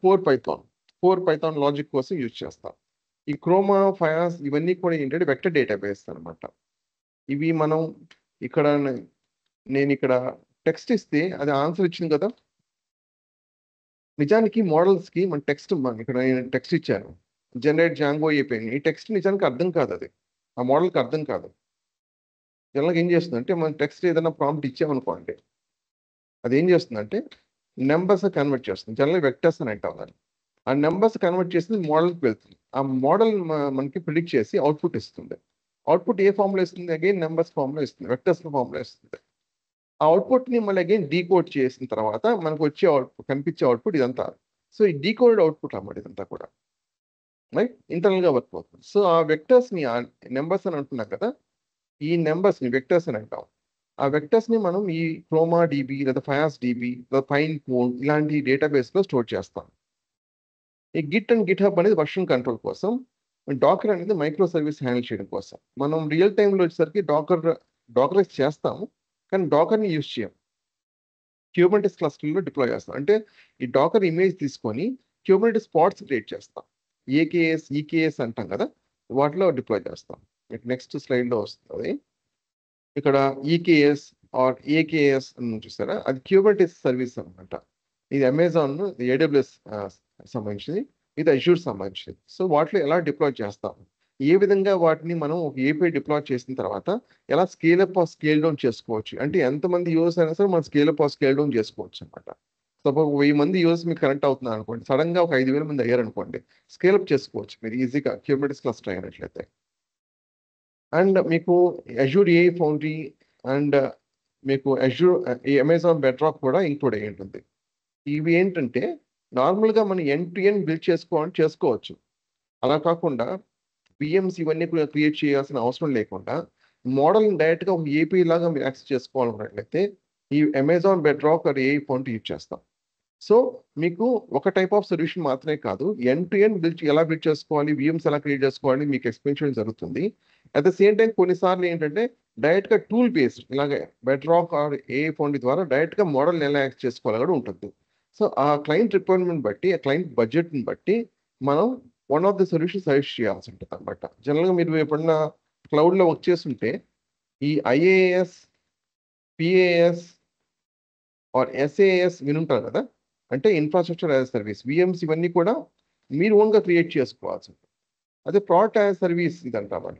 కోర్ పైథాన్ లాజిక్ కోసం యూజ్ చేస్తాం. ఈ క్రోమా, ఫయాస్ ఇవన్నీ కూడా ఏంటంటే వెక్టర్ డేటాబేస్ అనమాట. ఇవి మనం నేను ఇక్కడ టెక్స్ట్ ఇస్తే అది ఆన్సర్ ఇచ్చింది కదా. నిజానికి మోడల్స్కి మన ఇక్కడ నేను టెక్స్ట్ ఇచ్చాను, జనరేట్ జాంగో అయిపోయింది. ఈ టెక్స్ట్ నిజానికి అర్థం కాదు, అది ఆ మోడల్కి అర్థం కాదు. జనరల్గా ఏం చేస్తుందంటే మనం టెక్స్ట్ ఏదైనా ప్రాంప్ట్ ఇచ్చామనుకోండి, అది ఏం చేస్తుందంటే నెంబర్స్ కన్వర్ట్ చేస్తుంది. జనరల్గా వెక్టర్స్ అని అంటాం దాన్ని. ఆ నెంబర్స్ కన్వర్ట్ చేసి మోడల్కి వెళ్తుంది. ఆ మోడల్ మనకి ప్రిడిక్ట్ చేసి అవుట్పుట్ ఇస్తుంది. అవుట్పుట్ ఏ ఫామ్లో ఇస్తుంది? అగైన్ నెంబర్స్ ఫామ్లో ఇస్తుంది, వెక్టర్స్ ఫామ్లో ఇస్తుంది. ఆ అవుట్పుట్ని మళ్ళీ అగైన్ డీకోడ్ చేసిన తర్వాత మనకు వచ్చే కనిపించే అవుట్పుట్ ఇదంతా. సో ఈ డీకోడ్ అవుట్పుట్ అన్నమాట ఇదంతా కూడా, రైట్, ఇంటర్నల్గా వర్క్ అవుతుంది. సో ఆ వెక్టర్స్ని, ఆ నెంబర్స్ అని అంటున్నాం కదా, ఈ నెంబర్స్ని వెక్టర్స్ అని అంటాం. ఆ వెక్టర్స్ని మనం ఈ క్రోమా డిబి లేదా ఫయాస్ డిబి లేదా పైన్ కోన్ ఇలాంటి డేటాబేస్లో స్టోర్ చేస్తాం. ఈ గిట్ అండ్ గిట్ హబ్ అనేది వర్షన్ కంట్రోల్ కోసం, డాకర్ అనేది మైక్రో సర్వీస్ హ్యాండిల్ చేయడం కోసం. మనం రియల్ టైంలో వచ్చేసరికి డాకరైజ్ చేస్తాము, కానీ డాకర్ని యూజ్ చేయం. క్యూబర్నెటిస్ క్లస్టర్లో డిప్లాయ్ చేస్తాం. అంటే ఈ డాకర్ ఇమేజ్ తీసుకొని క్యూబర్నెటిస్ పాడ్స్ క్రియేట్ చేస్తాం. ఈకేఎస్ అంటాం కదా, వాటిలో డిప్లాయ్ చేస్తాం. మీకు నెక్స్ట్ స్లైడ్లో వస్తుంది. ఇక్కడ ఈకేఎస్ ఆర్ ఏకేఎస్ అని చూస్తారా, అది క్యూబర్నెటిస్ సర్వీస్ అనమాట. ఇది అమెజాన్, ఏడబ్ల్యూఎస్ సంబంధించింది, ఇది అజూర్ సంబంధించింది. సో వాటిలో ఎలా డిప్లాయ్ చేస్తాం, ఏ విధంగా వాటిని మనం ఒక ఏపీఐ డిప్లాయ్ చేసిన తర్వాత ఎలా స్కేల్ స్కేల్ డౌన్ చేసుకోవచ్చు, అంటే ఎంతమంది యూజర్స్ అయినా సరే మనం స్కేల్ డౌన్ చేసుకోవచ్చు అనమాట. సపోజ్ 1000 మంది యూజర్స్ మీకు కనెక్ట్ అవుతున్నారు అనుకోండి, సడన్గా ఒక 5000 మంది అయ్యారనుకోండి, స్కేలప్ చేసుకోవచ్చు మీరు ఈజీగా క్యూబర్నెటిస్ క్లస్టర్ అయినట్లయితే. అండ్ మీకు అజూర్ ఏఐ ఫౌండరీ అండ్ మీకు అమెజాన్ బెడ్రాక్ కూడా ఇంక్లూడ్ అయ్యి ఉంటుంది. ఇవి ఏంటంటే నార్మల్గా మనం ఎండ్ టు ఎండ్ బిల్డ్ చేసుకోవచ్చు. అలా కాకుండా పిఎంస్ ఇవన్నీ కూడా క్రియేట్ చేయాల్సిన అవసరం లేకుండా మోడల్ని డైరెక్ట్గా ఒక ఏపీ లాగా మీరు యాక్సెస్ చేసుకోవాలన్నట్లయితే ఈ Amazon Bedrock or AI Foundry use చేస్తాం. సో మీకు ఒక టైప్ ఆఫ్ సొల్యూషన్ మాత్రమే కాదు, ఎండ్ టు ఎండ్ ఎలా బిల్డ్ చేసుకోవాలి, విఎమ్స్ ఎలా క్రియేట్ చేసుకోవాలి మీకు ఎక్స్ప్లెయిన్ చేయడం జరుగుతుంది. అట్ ద సేమ్ టైం కొన్నిసార్లు ఏంటంటే డైరెక్ట్గా టూల్ బేస్డ్ ఇలాగే బెడ్రాక్ ఆర్ ఏఐ ఫౌండరీ ద్వారా డైరెక్ట్గా మోడల్ ఎలా యాక్సెస్ చేసుకోవాలి కూడా ఉంటుంది. సో ఆ క్లయింట్ రిక్వైర్మెంట్ బట్టి, ఆ క్లయింట్ బడ్జెట్ని బట్టి మనం one of the solution suggest చేయాల్సి ఉంటుంది అనమాట. జనరల్గా మీరు ఎప్పుడన్నా క్లౌడ్లో వర్క్ చేస్తుంటే ఈ ఐఏఎస్, పిఏఎస్ ఆర్ ఎస్ఏఎస్ వినుంటారు కదా, అంటే ఇన్ఫ్రాస్ట్రక్చర్ యాజ్ సర్వీస్, విఎమ్స్ ఇవన్నీ కూడా మీరు ఓన్గా క్రియేట్ చేసుకోవాల్సి ఉంటుంది. అదే ప్రోడక్ట్ యాజ్ సర్వీస్ ఇదంటామాట.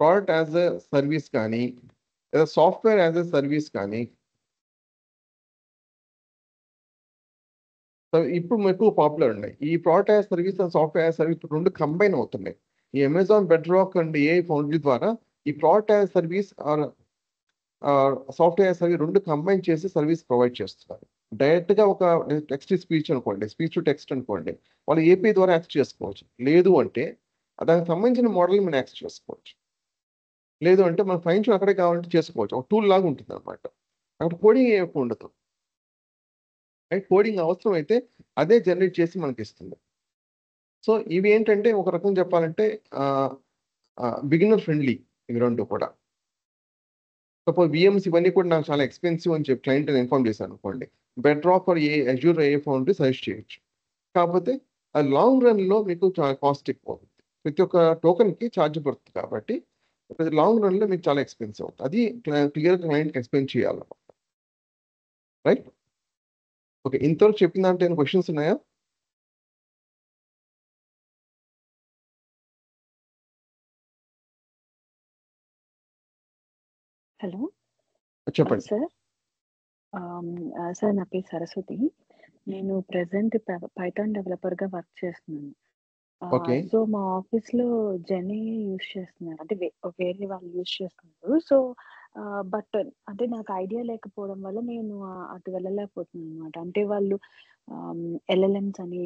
ప్రోడక్ట్ యాజ్ ఎ సర్వీస్ కానీ లేదా సాఫ్ట్వేర్ యాజ్ ఎ సర్వీస్ కానీ ఇప్పుడు ఎక్కువ పాపులర్ ఉన్నాయి. ఈ product as service and software as service రెండు కంబైన్ అవుతున్నాయి. ఈ Amazon Bedrock and AI Foundry ద్వారా ఈ product as service or software as service రెండు కంబైన్ చేసి సర్వీస్ ప్రొవైడ్ చేస్తున్నారు. డైరెక్ట్గా ఒక టెక్స్ట్ స్పీచ్ అనుకోండి, స్పీచ్ టు టెక్స్ట్ అనుకోండి, వాళ్ళు ఏపీ ద్వారా యాక్సెస్ చేసుకోవచ్చు. లేదు అంటే దానికి సంబంధించిన మోడల్ మనం యాక్సెస్ చేసుకోవచ్చు. లేదు అంటే మన ఫైన్స్ అక్కడే కావాలంటే చేసుకోవచ్చు. ఒక టూల్ లాగా ఉంటుంది అనమాట. అక్కడ కోడింగ్ ఏమి ఉండదు. కోడింగ్ అవసరం అయితే అదే జనరేట్ చేసి మనకి ఇస్తుంది. సో ఇవి ఏంటంటే ఒక రకం చెప్పాలంటే బిగినర్ ఫ్రెండ్లీ ఇవి రెండు కూడా. సపోజ్ విఎమ్స్ ఇవన్నీ కూడా నాకు చాలా ఎక్స్పెన్సివ్ అని చెప్పి క్లయింట్ ఇన్ఫార్మ్ చేశాను అనుకోండి, Bedrock or Azure AI Foundry suggest చేయొచ్చు. కాకపోతే ఆ లాంగ్ రన్లో మీకు చాలా కాస్ట్ ఎక్కువ అవుతుంది. ప్రతి ఒక్క టోకెన్కి ఛార్జ్ పడుతుంది కాబట్టి లాంగ్ రన్లో మీకు చాలా ఎక్స్పెన్సివ్ అవుతుంది. అది క్లియర్గా క్లయింట్కి ఎక్స్ప్లెయిన్ చేయాలి, రైట్. ఓకే, ఇంతవరకు చెప్పిన దాంట్లో ఏమైనా క్వశ్చన్స్ ఉన్నాయా? హలో చెప్పండి. సార్. సార్ నా పేరు సరస్వతి. నేను ప్రెజెంట్ పైథాన్ డెవలపర్‌గా వర్క్ చేస్తున్నాను. ఓకే. సో, మా ఆఫీస్‌లో జెనీ యూజ్ చేస్తున్నారు. అంటే వేరే వాళ్ళు యూజ్ చేస్తున్నారు. సో, బట్ అంటే నాకు ఐడియా లేకపోవడం వల్ల నేను అటు వెళ్ళలేకపోతున్నాననమాట. అంటే వాళ్ళు ఎల్ఎల్ఎమ్స్ అని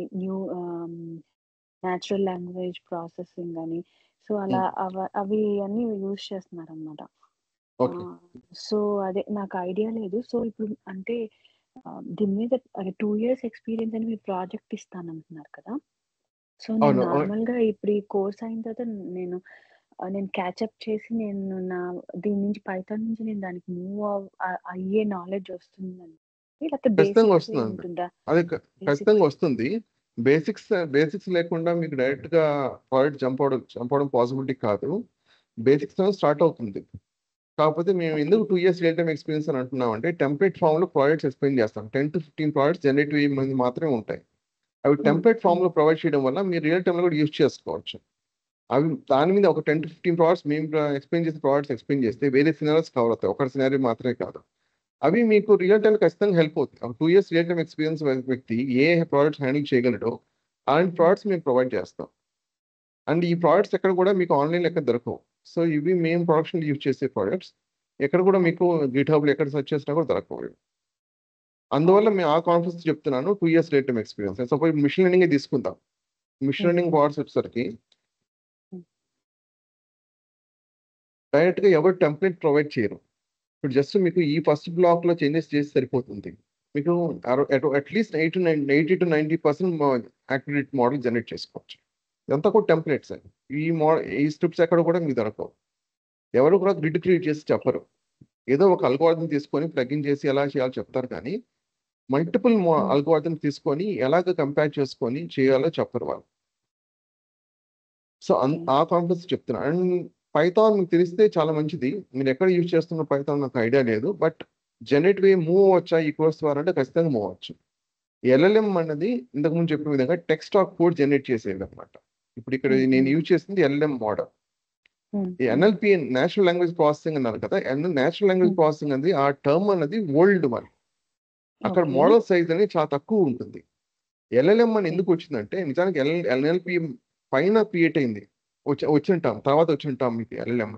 నేచురల్ లాంగ్వేజ్ ప్రాసెసింగ్ అని సో, అలా హ్మ్. అవి అన్నీ యూజ్ చేస్తున్నారనమాట. ఓకే. సో, అదే నాకు ఐడియా లేదు. సో, ఇప్పుడు అంటే దీని మీద 2 ఇయర్స్ ఎక్స్‌పీరియన్స్ అని మీరు ప్రాజెక్ట్ ఇస్తానంటున్నారు కదా! సో, నేను అవును. నార్మల్‌గా ఇప్పుడు ఈ కోర్స్ అయిన తర్వాత నేను నేను క్యాచ్ అప్ చేసి నేను దీని నుంచి పైథాన్ నుంచి నేను దానికి అయ్యే నాలెడ్జ్ వస్తుందండి. లేకపోతే ఖచ్చితంగా బేసిక్సే వస్తుందండి. ఉంటుందా? అది బేసిక్స్. ఖచ్చితంగా వస్తుంది. బేసిక్స్ లేకుండా మీకు డైరెక్ట్‌గా ప్రాజెక్ట్ జంప్ అవ్వడం పాసిబిలిటీ కాదు. బేసిక్స్‌తో స్టార్ట్ అవుతుంది. కాకపోతే మేము ఓకే. ఎందుకు 2 ఇయర్స్ రియల్ టైమ్ ఎక్స్‌పీరియన్స్ అని అంటున్నామంటే టెంప్లేట్ ఫార్మ్‌లో ప్రాజెక్ట్స్ ఎక్స్‌ప్లెయిన్ చేస్తాం. 10-15 ప్రాజెక్ట్స్ జనరేటివ్ మీద మాత్రమే ఉంటాయి. అవి హ్మ్. టెంప్లేట్ హ్మ్. ఫార్మ్‌లో ప్రొవైడ్ చేయడం వల్ల మీరు రియల్ టైమ్‌లో కూడా యూజ్ చేసుకోవచ్చు. అవి దాని మీద ఒక 10-15 ప్రాజెక్ట్స్ మేము ఎక్స్‌ప్లెయిన్ చేసే ప్రాజెక్ట్స్ ఎక్స్‌ప్లెయిన్ చేస్తే వేరే సినారియోస్ కవర్ అవుతాయి. ఒక సినారియో మాత్రమే కాదు. అవి మీకు రియల్ టైమ్‌లో ఖచ్చితంగా హెల్ప్ అవుతాయి. ఒక 2 ఇయర్స్ రియల్ టైమ్ ఎక్స్‌పీరియన్స్ వ్యక్తి ఏ ప్రాజెక్ట్స్ హ్యాండిల్ చేయగలడో అలాంటి హ్మ్. ప్రాజెక్ట్స్ మేము ప్రొవైడ్ చేస్తాం. అండ్ ఈ ప్రాజెక్ట్స్ ఎక్కడ కూడా మీకు ఆన్‌లైన్‌లో ఎక్కడ దొరకవు. సో, ఇవి మేము ప్రొడక్షన్‌లో యూజ్ చేసే ప్రాజెక్ట్స్. ఎక్కడ కూడా మీకు ఓకే. గిట్‌హబ్‌లో ఎక్కడ సెర్చ్ చేసినా కూడా దొరకవు ఇవి. అందువల్ల ఓకే. మేము ఆ కాన్ఫిడెన్స్ చెప్తున్నాను 2 years real time experience. Suppose machine లెర్నింగే తీసుకుందాం. మెషిన్ హ్మ్. లెర్నింగ్ హ్మ్. ప్రాజెక్ట్స్ వచ్చేసరికి హ్మ్. డైరెక్ట్‌గా ఎవరు టెంప్లేట్ ప్రొవైడ్ చేయరు. ఇప్పుడు జస్ట్ మీకు ఈ ఫస్ట్ బ్లాక్‌లో చేంజెస్ చేస్తే సరిపోతుంది. మీకు అట్‌లీస్ట్ 80-90% యాక్యురేట్ మోడల్ జనరేట్ చేసుకోవచ్చు. ఇదంతా కూడా టెంప్లేట్సే. ఈ మో ఈ స్క్రిప్ట్స్ ఎక్కడ కూడా మీకు దొరకవు. ఎవరు కూడా గ్రిడ్ క్రియేట్ చేసి ఓకే. చెప్పరు. ఏదో ఒక అల్గోరిథం తీసుకొని ప్లగిన్ చేసి ఎలా చేయాలో చెప్తారు కానీ, మల్టిపుల్ హ్మ్. అల్గోరిథం తీసుకొని ఎలాగ కంపేర్ చేసుకొని చేయాలో చెప్పరు వాళ్ళు. So, okay. ఆ కాన్ఫిడెన్స్ చెప్తున్నా. అండ్ పైథాన్ మీకు తెలిస్తే చాలా మంచిది. మీరెక్కడ యూజ్ చేస్తున్న పైథాన్ నాకు ఐడియా లేదు. బట్ జనరేటివ్ మూవ్ అవ్వచ్చా ఈ కోర్స్ ద్వారా అంటే ఖచ్చితంగా మూవ్ అవ్వచ్చు. ఎల్ఎల్ఎం అన్నది ఇంతకుముందు చెప్పిన విధంగా టెక్స్ట్ ఆఫ్ కోడ్ జనరేట్ చేసేదన్నమాట. ఇప్పుడు ఇక్కడ హ్మ్. నేను హ్మ్. యూజ్ చేసింది ఎల్ఎల్ఎం మోడల్. హ్మ్. ఈ హ్మ్. ఎన్ఎల్‌పి నేచురల్ లాంగ్వేజ్ ప్రాసెసింగ్ అన్నారు కదా! నేచురల్ లాంగ్వేజ్ హ్మ్. ప్రాసెసింగ్ అనేది ఆ టర్మ్ అన్నది ఓల్డ్ వన్. అక్కడ ఓకే. మోడల్ సైజ్ అనేది చాలా తక్కువ ఉంటుంది. ఎల్ఎల్ఎం అని ఓకే. ఎందుకు వచ్చిందంటే నిజానికి ఎన్ఎల్‌పి పైన క్రియేట్ అయింది. వచ్చిన టర్మ్. తర్వాత వచ్చిన టర్మ్ ఇది ఎల్ఎల్ఎం.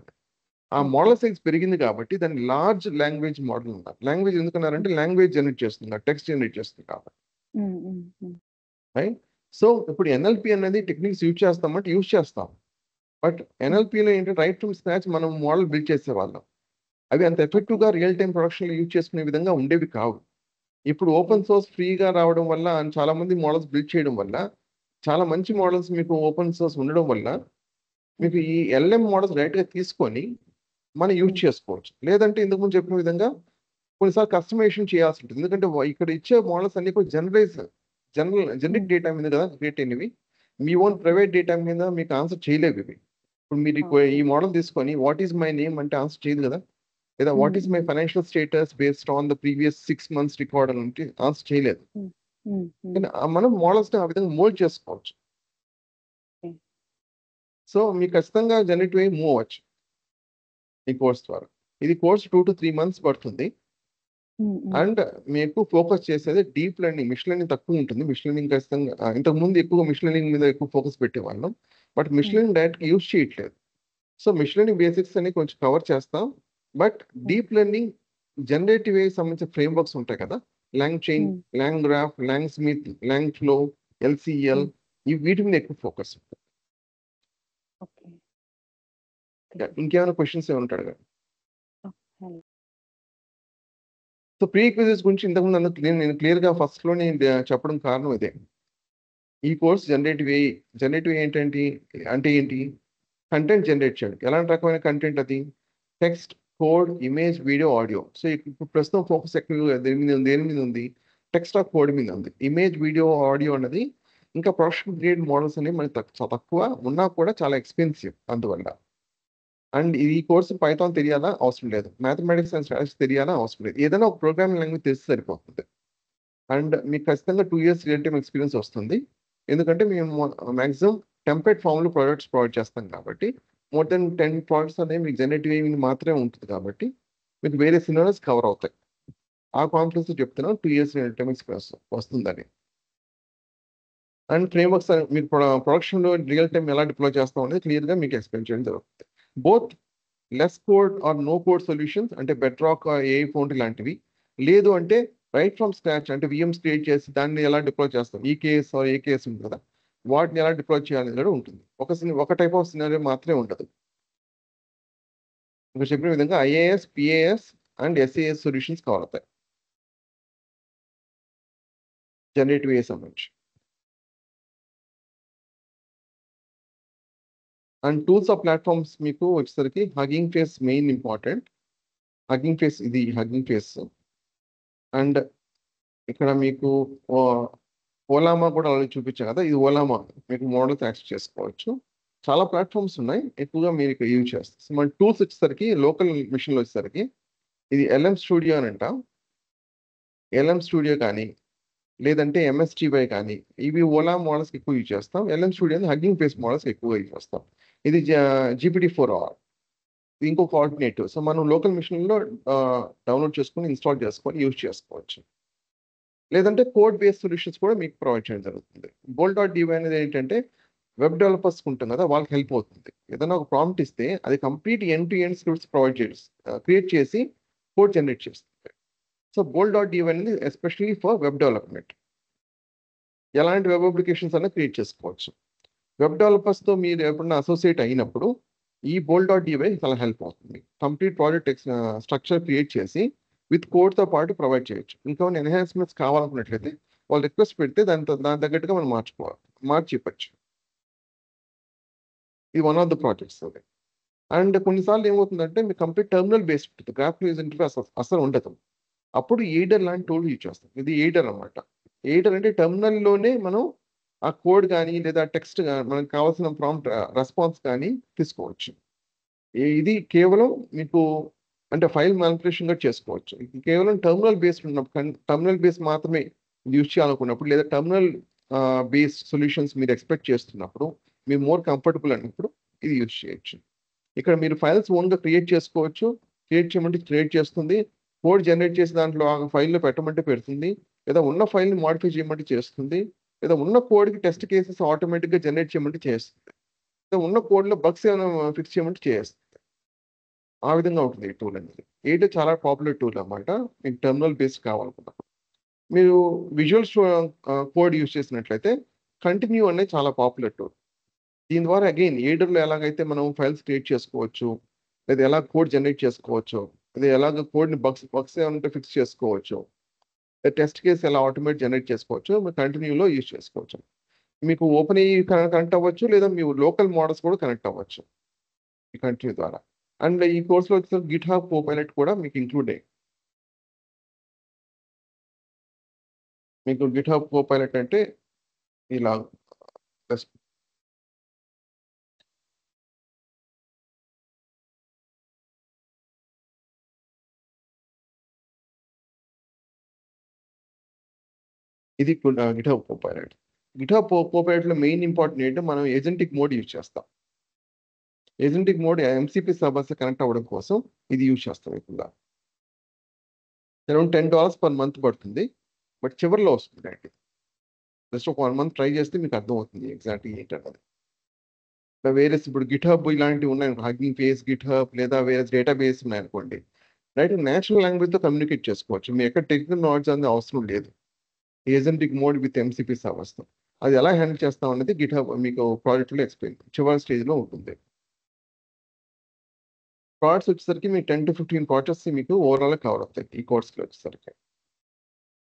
ఆ ఓకే. మోడల్ సైజ్ పెరిగింది కాబట్టి దాన్ని లార్జ్ లాంగ్వేజ్ మోడల్ అన్నారు. లాంగ్వేజ్ హ్మ్. ఎందుకన్నారంటే లాంగ్వేజ్ జనరేట్ చేస్తుంది. టెక్స్ట్ జనరేట్ చేస్తుంది కాబట్టి. హ్మ్. హ్మ్. హ్మ్. రైట్? సో, ఇప్పుడు ఎన్ఎల్‌పి అనేది టెక్నిక్స్ యూజ్ చేస్తామంటే యూజ్ చేస్తాం. బట్ హ్మ్. ఎన్ఎల్‌పిలో ఏంటంటే రైట్ ఫ్రమ్ స్క్రాచ్ మనం మోడల్ బిల్డ్ చేసేవాళ్ళం. అవి అంత ఓకే. ఎఫెక్టివ్‌గా రియల్ టైమ్ ప్రొడక్షన్‌లో యూజ్ చేసుకునే విధంగా ఉండేవి కావు. ఇప్పుడు ఓకే. ఓపెన్ సోర్స్ ఫ్రీగా రావడం వల్ల and చాలా మంది మోడల్స్ బిల్డ్ చేయడం వల్ల చాలా మంచి హ్మ్. మోడల్స్ మీకు ఓపెన్ సోర్స్ ఉండడం వల్ల హ్మ్. మీకు ఈ ఎల్ఎం మోడల్స్ డైరెక్ట్‌గా తీసుకొని మనం యూజ్ హ్మ్. చేసుకోవచ్చు. లేదంటే ఇంతకు ముందు చెప్పిన విధంగా కొన్నిసార్లు కస్టమైజేషన్ చేయాల్సి ఉంటుంది. ఎందుకంటే ఇక్కడ ఇచ్చే మోడల్స్ అన్నీ కూడా జనరిక్ హ్మ్. డేటా మీద కదా క్రియేట్ అయినవి. మీ ఓన్ ఓకే. ప్రైవేట్ డేటా మీద మీకు ఆన్సర్ చేయలేవు ఇవి. ఇప్పుడు మీరు ఓకే. ఈ మోడల్ తీసుకొని వాట్ ఈస్ మై నేమ్ అంటే ఆన్సర్ చేయదు కదా! లేదా హ్మ్. వాట్ ఈస్ మై హ్మ్. Financial status based on the previous 6 months record అని అంటే ఆన్సర్ చేయలేదు. హ్మ్. హ్మ్. హ్మ్. కానీ మనం మోడల్స్‌ని ఆ విధంగా మోల్డ్ చేసుకోవచ్చు. ఓకే. సో, మీకు ఖచ్చితంగా జనరేటివ్ అయ్యి మూవ్ అవ్వచ్చు ఈ కోర్స్ ద్వారా. ఇది కోర్స్ 2-3 మంత్స్ పడుతుంది. హ్మ్. హ్మ్. అండ్ మీకు ఫోకస్ చేసేది డీప్ లెర్నింగ్. మెషిన్ లెర్నింగ్ తక్కువ ఉంటుంది. మెషిన్ లెర్నింగ్ ఖచ్చితంగా ఇంతకుముందు ఎక్కువగా మెషిన్ లెర్నింగ్ మీద ఎక్కువ ఫోకస్ పెట్టేవాళ్ళం. బట్ మెషిన్ హ్మ్. లెర్నింగ్ డైరెక్ట్‌గా యూజ్ చేయట్లేదు. సో, మెషిన్ లెర్నింగ్ బేసిక్స్ అన్ని కొంచెం కవర్ చేస్తాం. బట్ హ్మ్. డీప్ లెర్నింగ్ జనరేటివ్ ఏఐకి సంబంధించిన ఫ్రేమ్‌వర్క్స్ ఉంటాయి కదా! లాంగ్ చైన్, హ్మ్. Long graph, LangSmith, long flow, LCL హ్మ్. వీటి మీద ఎక్కువ ఫోకస్. ఓకే. ఓకే. ఇంకేమైనా క్వెషన్స్ ఏమైనా ఉంటే అడగండి. ఓకే. సో, ప్రీ రిక్విజిట్స్ గురించి ఇంతకుముందు నేను క్లియర్‌గా ఫస్ట్‌లోనే చెప్పడం కారణం ఇదే. ఈ course generative AI. Generative AI ఏంటంటే అంటే ఏంటి? కంటెంట్ జనరేట్ చేయడం. ఎలాంటి రకమైన కంటెంట్ అది? Text, code, image, video, audio. So, ఇప్పుడు ప్రస్తుతం ఫోకస్ ఎక్కువగా దేని మీద ఉంది? టెక్స్ట్ ఆర్ కోడ్ మీద ఉంది. ఇమేజ్, వీడియో, ఆడియో అన్నది ఇంకా ప్రొడక్షన్ గ్రేడ్ మోడల్స్ అనేవి మనకి చాలా తక్కువ. ఉన్నా కూడా చాలా ఎక్స్‌పెన్సివ్ అందువల్ల. అండ్ ఈ కోర్స్ పైథాన్ తెలియాలా? అవసరం లేదు. మ్యాథమెటిక్స్ అండ్ స్టాటిస్టిక్స్ తెలియాలా? అవసరం లేదు. ఏదైనా ఒక ప్రోగ్రామింగ్ లాంగ్వేజ్ తెలిస్తే సరిపోతుంది. అండ్ మీకు ఖచ్చితంగా 2 ఇయర్స్ రియల్ టైమ్ ఎక్స్‌పీరియన్స్ వస్తుంది. ఎందుకంటే మేము మాక్సిమం టెంప్లేట్ ఫార్మ్‌లో ప్రొడక్ట్స్ ప్రొవైడ్ చేస్తాం కాబట్టి, మోర్ దెన్ 10 ప్రొడక్ట్స్ అనేవి మీకు జనరేటివ్ ఏఐ మాత్రమే ఉంటుంది కాబట్టి, మీకు వేరే సినారియోస్ కవర్ అవుతాయి. ఆ కాన్ఫిడెన్స్ చెప్తున్నాం 2 years టైం ఎక్స్పీరియన్స్ వస్తుందని. అండ్ ఫ్రేమ్వర్క్స్ మీకు ప్రొడక్షన్లో రియల్ టైం ఎలా డిప్లాయ్ చేస్తాం అనేది క్లియర్గా మీకు ఎక్స్ప్లెయిన్ చేయడం జరుగుతుంది. Both less code or no code solutions అంటే బెడ్రాక్ ఏఐ ఫౌండరీ లాంటివి, లేదు అంటే రైట్ ఫ్రమ్ స్క్రాచ్ అంటే విఎమ్స్ క్రియేట్ చేసి దాన్ని ఎలా డిప్లాయ్ చేస్తాం, ఈకేఎస్ ఆర్ ఏకేఎస్ ఉంది కదా, వాటిని ఎలా డిప్లాయ్ చేయాలని కూడా ఉంటుంది. ఒక టైప్ ఆఫ్ సినారియో మాత్రమే ఉండదు. ఇంకా చెప్పిన విధంగా IAS, PAS and SAs solutions కావాలి జనరేటివ్ ఏ సంబంధించి. అండ్ టూల్స్ ఆఫ్ ప్లాట్ఫామ్స్ మీకు వచ్చేసరికి hugging face main important. Hugging face ఇది హగ్గింగ్ ఫేస్. అండ్ ఇక్కడ మీకు ఓలామా కూడా ఆల్రెడీ చూపించాం కదా, ఇది ఓలామా మీకు మోడల్స్ యాక్సెస్ చేసుకోవచ్చు. చాలా ప్లాట్ఫామ్స్ ఉన్నాయి, ఎక్కువగా మీరు ఇక్కడ యూజ్ చేస్తారు. సో మన టూల్స్ వచ్చేసరికి లోకల్ మిషన్లో వచ్చేసరికి ఇది ఎల్ఎం స్టూడియో అని అంట. ఎల్ఎం స్టూడియో కానీ లేదంటే ఎంఎస్టీవై కానీ ఇవి ఓలా మోడల్స్కి ఎక్కువ యూజ్ చేస్తాం. LM studio hugging face models ఎక్కువగా యూజ్ చేస్తాం. ఇది GPT-4R, ఇంకో కోఆర్డినేటివ్. సో మనం లోకల్ మిషన్లో డౌన్లోడ్ చేసుకొని ఇన్స్టాల్ చేసుకొని యూజ్ చేసుకోవచ్చు. లేదంటే కోడ్ బేస్డ్ సొల్యూషన్స్ కూడా మీకు ప్రొవైడ్ చేయడం జరుగుతుంది. Bolt.dv అనేది ఏంటంటే వెబ్ డెవలపర్స్ ఉంటుంది కదా, వాళ్ళకి హెల్ప్ అవుతుంది. ఏదైనా ఒక ప్రాంప్ట్ ఇస్తే అది complete end to end scripts provide చేసి క్రియేట్ చేసి కోడ్ జనరేట్ చేస్తుంది. సో Bolt.dv అనేది ఎస్పెషల్లీ ఫర్ వెబ్ డెవలప్మెంట్. ఎలాంటి వెబ్ అప్లికేషన్స్ అన్నా క్రియేట్ చేసుకోవచ్చు. వెబ్ డెవలపర్స్తో మీరు ఎప్పుడన్నా అసోసియేట్ అయినప్పుడు ఈ Bolt.dv చాలా హెల్ప్ అవుతుంది. కంప్లీట్ ప్రాజెక్ట్ స్ట్రక్చర్ క్రియేట్ చేసి విత్ కోడ్తో పాటు ప్రొవైడ్ చేయొచ్చు. ఇంకా ఎన్హాన్స్మెంట్స్ కావాలనుకున్నట్లయితే వాళ్ళు రిక్వెస్ట్ పెడితే దాని తగ్గట్టుగా మనం మార్చి చెప్పచ్చు. ఇది one of the projects. And కొన్నిసార్లు ఏమవుతుందంటే మీకు కంప్లీట్ టర్మినల్ బేస్డ్ ఉంటుంది, గ్రాఫికల్ యూజర్ ఇంటర్ఫేస్ అసలు ఉండదు. అప్పుడు ఎయిడర్ లాంటి టూల్ యూజ్ చేస్తాం. ఇది ఎయిడర్ అనమాట. ఎయిడర్ అంటే టర్మినల్లోనే మనం ఆ కోడ్ కానీ లేదా టెక్స్ట్ కానీ మనకు కావాల్సిన ప్రాంప్ట్ రెస్పాన్స్ కానీ తీసుకోవచ్చు. ఇది కేవలం మీకు అంటే ఫైల్ మ్యానిపులేషన్ కూడా చేసుకోవచ్చు. ఇది కేవలం టర్మినల్ బేస్డ్ ఉన్నప్పుడు, టర్మినల్ బేస్ మాత్రమే యూజ్ చేయాలనుకున్నప్పుడు లేదా టర్మినల్ బేస్డ్ సొల్యూషన్స్ మీరు ఎక్స్పెక్ట్ చేస్తున్నప్పుడు, మీరు మోర్ కంఫర్టబుల్ అన్నప్పుడు ఇది యూజ్ చేయొచ్చు. ఇక్కడ మీరు ఫైల్స్ ఓన్గా క్రియేట్ చేసుకోవచ్చు. క్రియేట్ చేయమంటే క్రియేట్ చేస్తుంది. కోడ్ జనరేట్ చేసి దాంట్లో ఆ ఫైల్లో పెట్టమంటే పెడుతుంది. లేదా ఉన్న ఫైల్ని మోడిఫై చేయమంటే చేస్తుంది. లేదా ఉన్న కోడ్కి టెస్ట్ కేసెస్ ఆటోమేటిక్గా జనరేట్ చేయమంటే చేస్తుంది. లేదా ఉన్న కోడ్లో బగ్స్ ఏమైనా ఫిక్స్ చేయమంటే చేస్తుంది. ఆ విధంగా ఉంటుంది ఈ టూల్ అనేది. ఎయిడర్ చాలా పాపులర్ టూల్ అన్నమాట. మీకు టర్మినల్ బేస్డ్ కావాలనుకున్నప్పుడు. మీరు విజువల్ కోడ్ యూజ్ చేసినట్లయితే కంటిన్యూ అనేది చాలా పాపులర్ టూల్. దీని ద్వారా అగైన్ ఎయిడర్లో ఎలాగైతే మనం ఫైల్స్ క్రియేట్ చేసుకోవచ్చు, లేదా ఎలా కోడ్ జనరేట్ చేసుకోవచ్చు, లేదా ఎలాగ కోడ్ని బగ్స్ ఏమంటే ఫిక్స్ చేసుకోవచ్చు, టెస్ట్ కేసు ఎలా ఆటోమేట్ జనరేట్ చేసుకోవచ్చు, మీరు కంటిన్యూలో యూజ్ చేసుకోవచ్చు. మీకు ఓపెన్ అయ్యి కనెక్ట్ అవ్వచ్చు, లేదా మీ లోకల్ మోడల్స్ కూడా కనెక్ట్ అవ్వచ్చు ఈ కంటిన్యూ ద్వారా. అండ్ ఈ కోర్సులో వచ్చే గిట్హబ్ కోపైలట్ కూడా మీకు ఇంక్లూడ్ అయ్యి. మీకు గిట్హబ్ కోపైలట్ అంటే ఇలా ఇది గిట్హబ్ కోపైలట్. గిట్హబ్ కోపైలట్లో మెయిన్ ఇంపార్టెంట్ ఏంటంటే మనం ఏజెంటిక్ మోడ్ యూజ్ చేస్తాం. Agentic mode MCP servers connect అవ్వడం కోసం ఇది యూజ్ చేస్తాం. ఎక్కువగా అరౌండ్ $10 per month పడుతుంది. బట్ చివరిలో వస్తుంది అండి. జస్ట్ ఒక 1 month ట్రై చేస్తే మీకు అర్థమవుతుంది ఎగ్జాక్ట్ ఏంటన్నది. వేరే ఇప్పుడు గిట్హబ్ ఇలాంటివి ఉన్నాయి, హగ్గింగ్ ఫేస్, గిట్హబ్ లేదా వేరే డేటాబేస్ ఉన్నాయనుకోండి, రైట్ నేచురల్ లాంగ్వేజ్తో కమ్యూనికేట్ చేసుకోవచ్చు. మీ ఎక్కడ టెక్నికల్ నాలెడ్జ్ అనేది అవసరం లేదు. ఏజెంటిక్ మోడ్ విత్ ఎంసీపీ సర్వర్స్తో అది ఎలా హ్యాండిల్ చేస్తాం అనేది గిట్హబ్ మీకు ప్రాజెక్ట్లో ఎక్స్ప్లెయిన్ చివరి స్టేజ్లో ఉంటుంది. ప్రాజెక్ట్స్ వచ్చేసరికి మీకు 10 to 15 ప్రాజెక్ట్స్ మీకు ఓవరాల్ కవర్ అవుతాయి ఈ కోర్స్లో వచ్చేసరికి.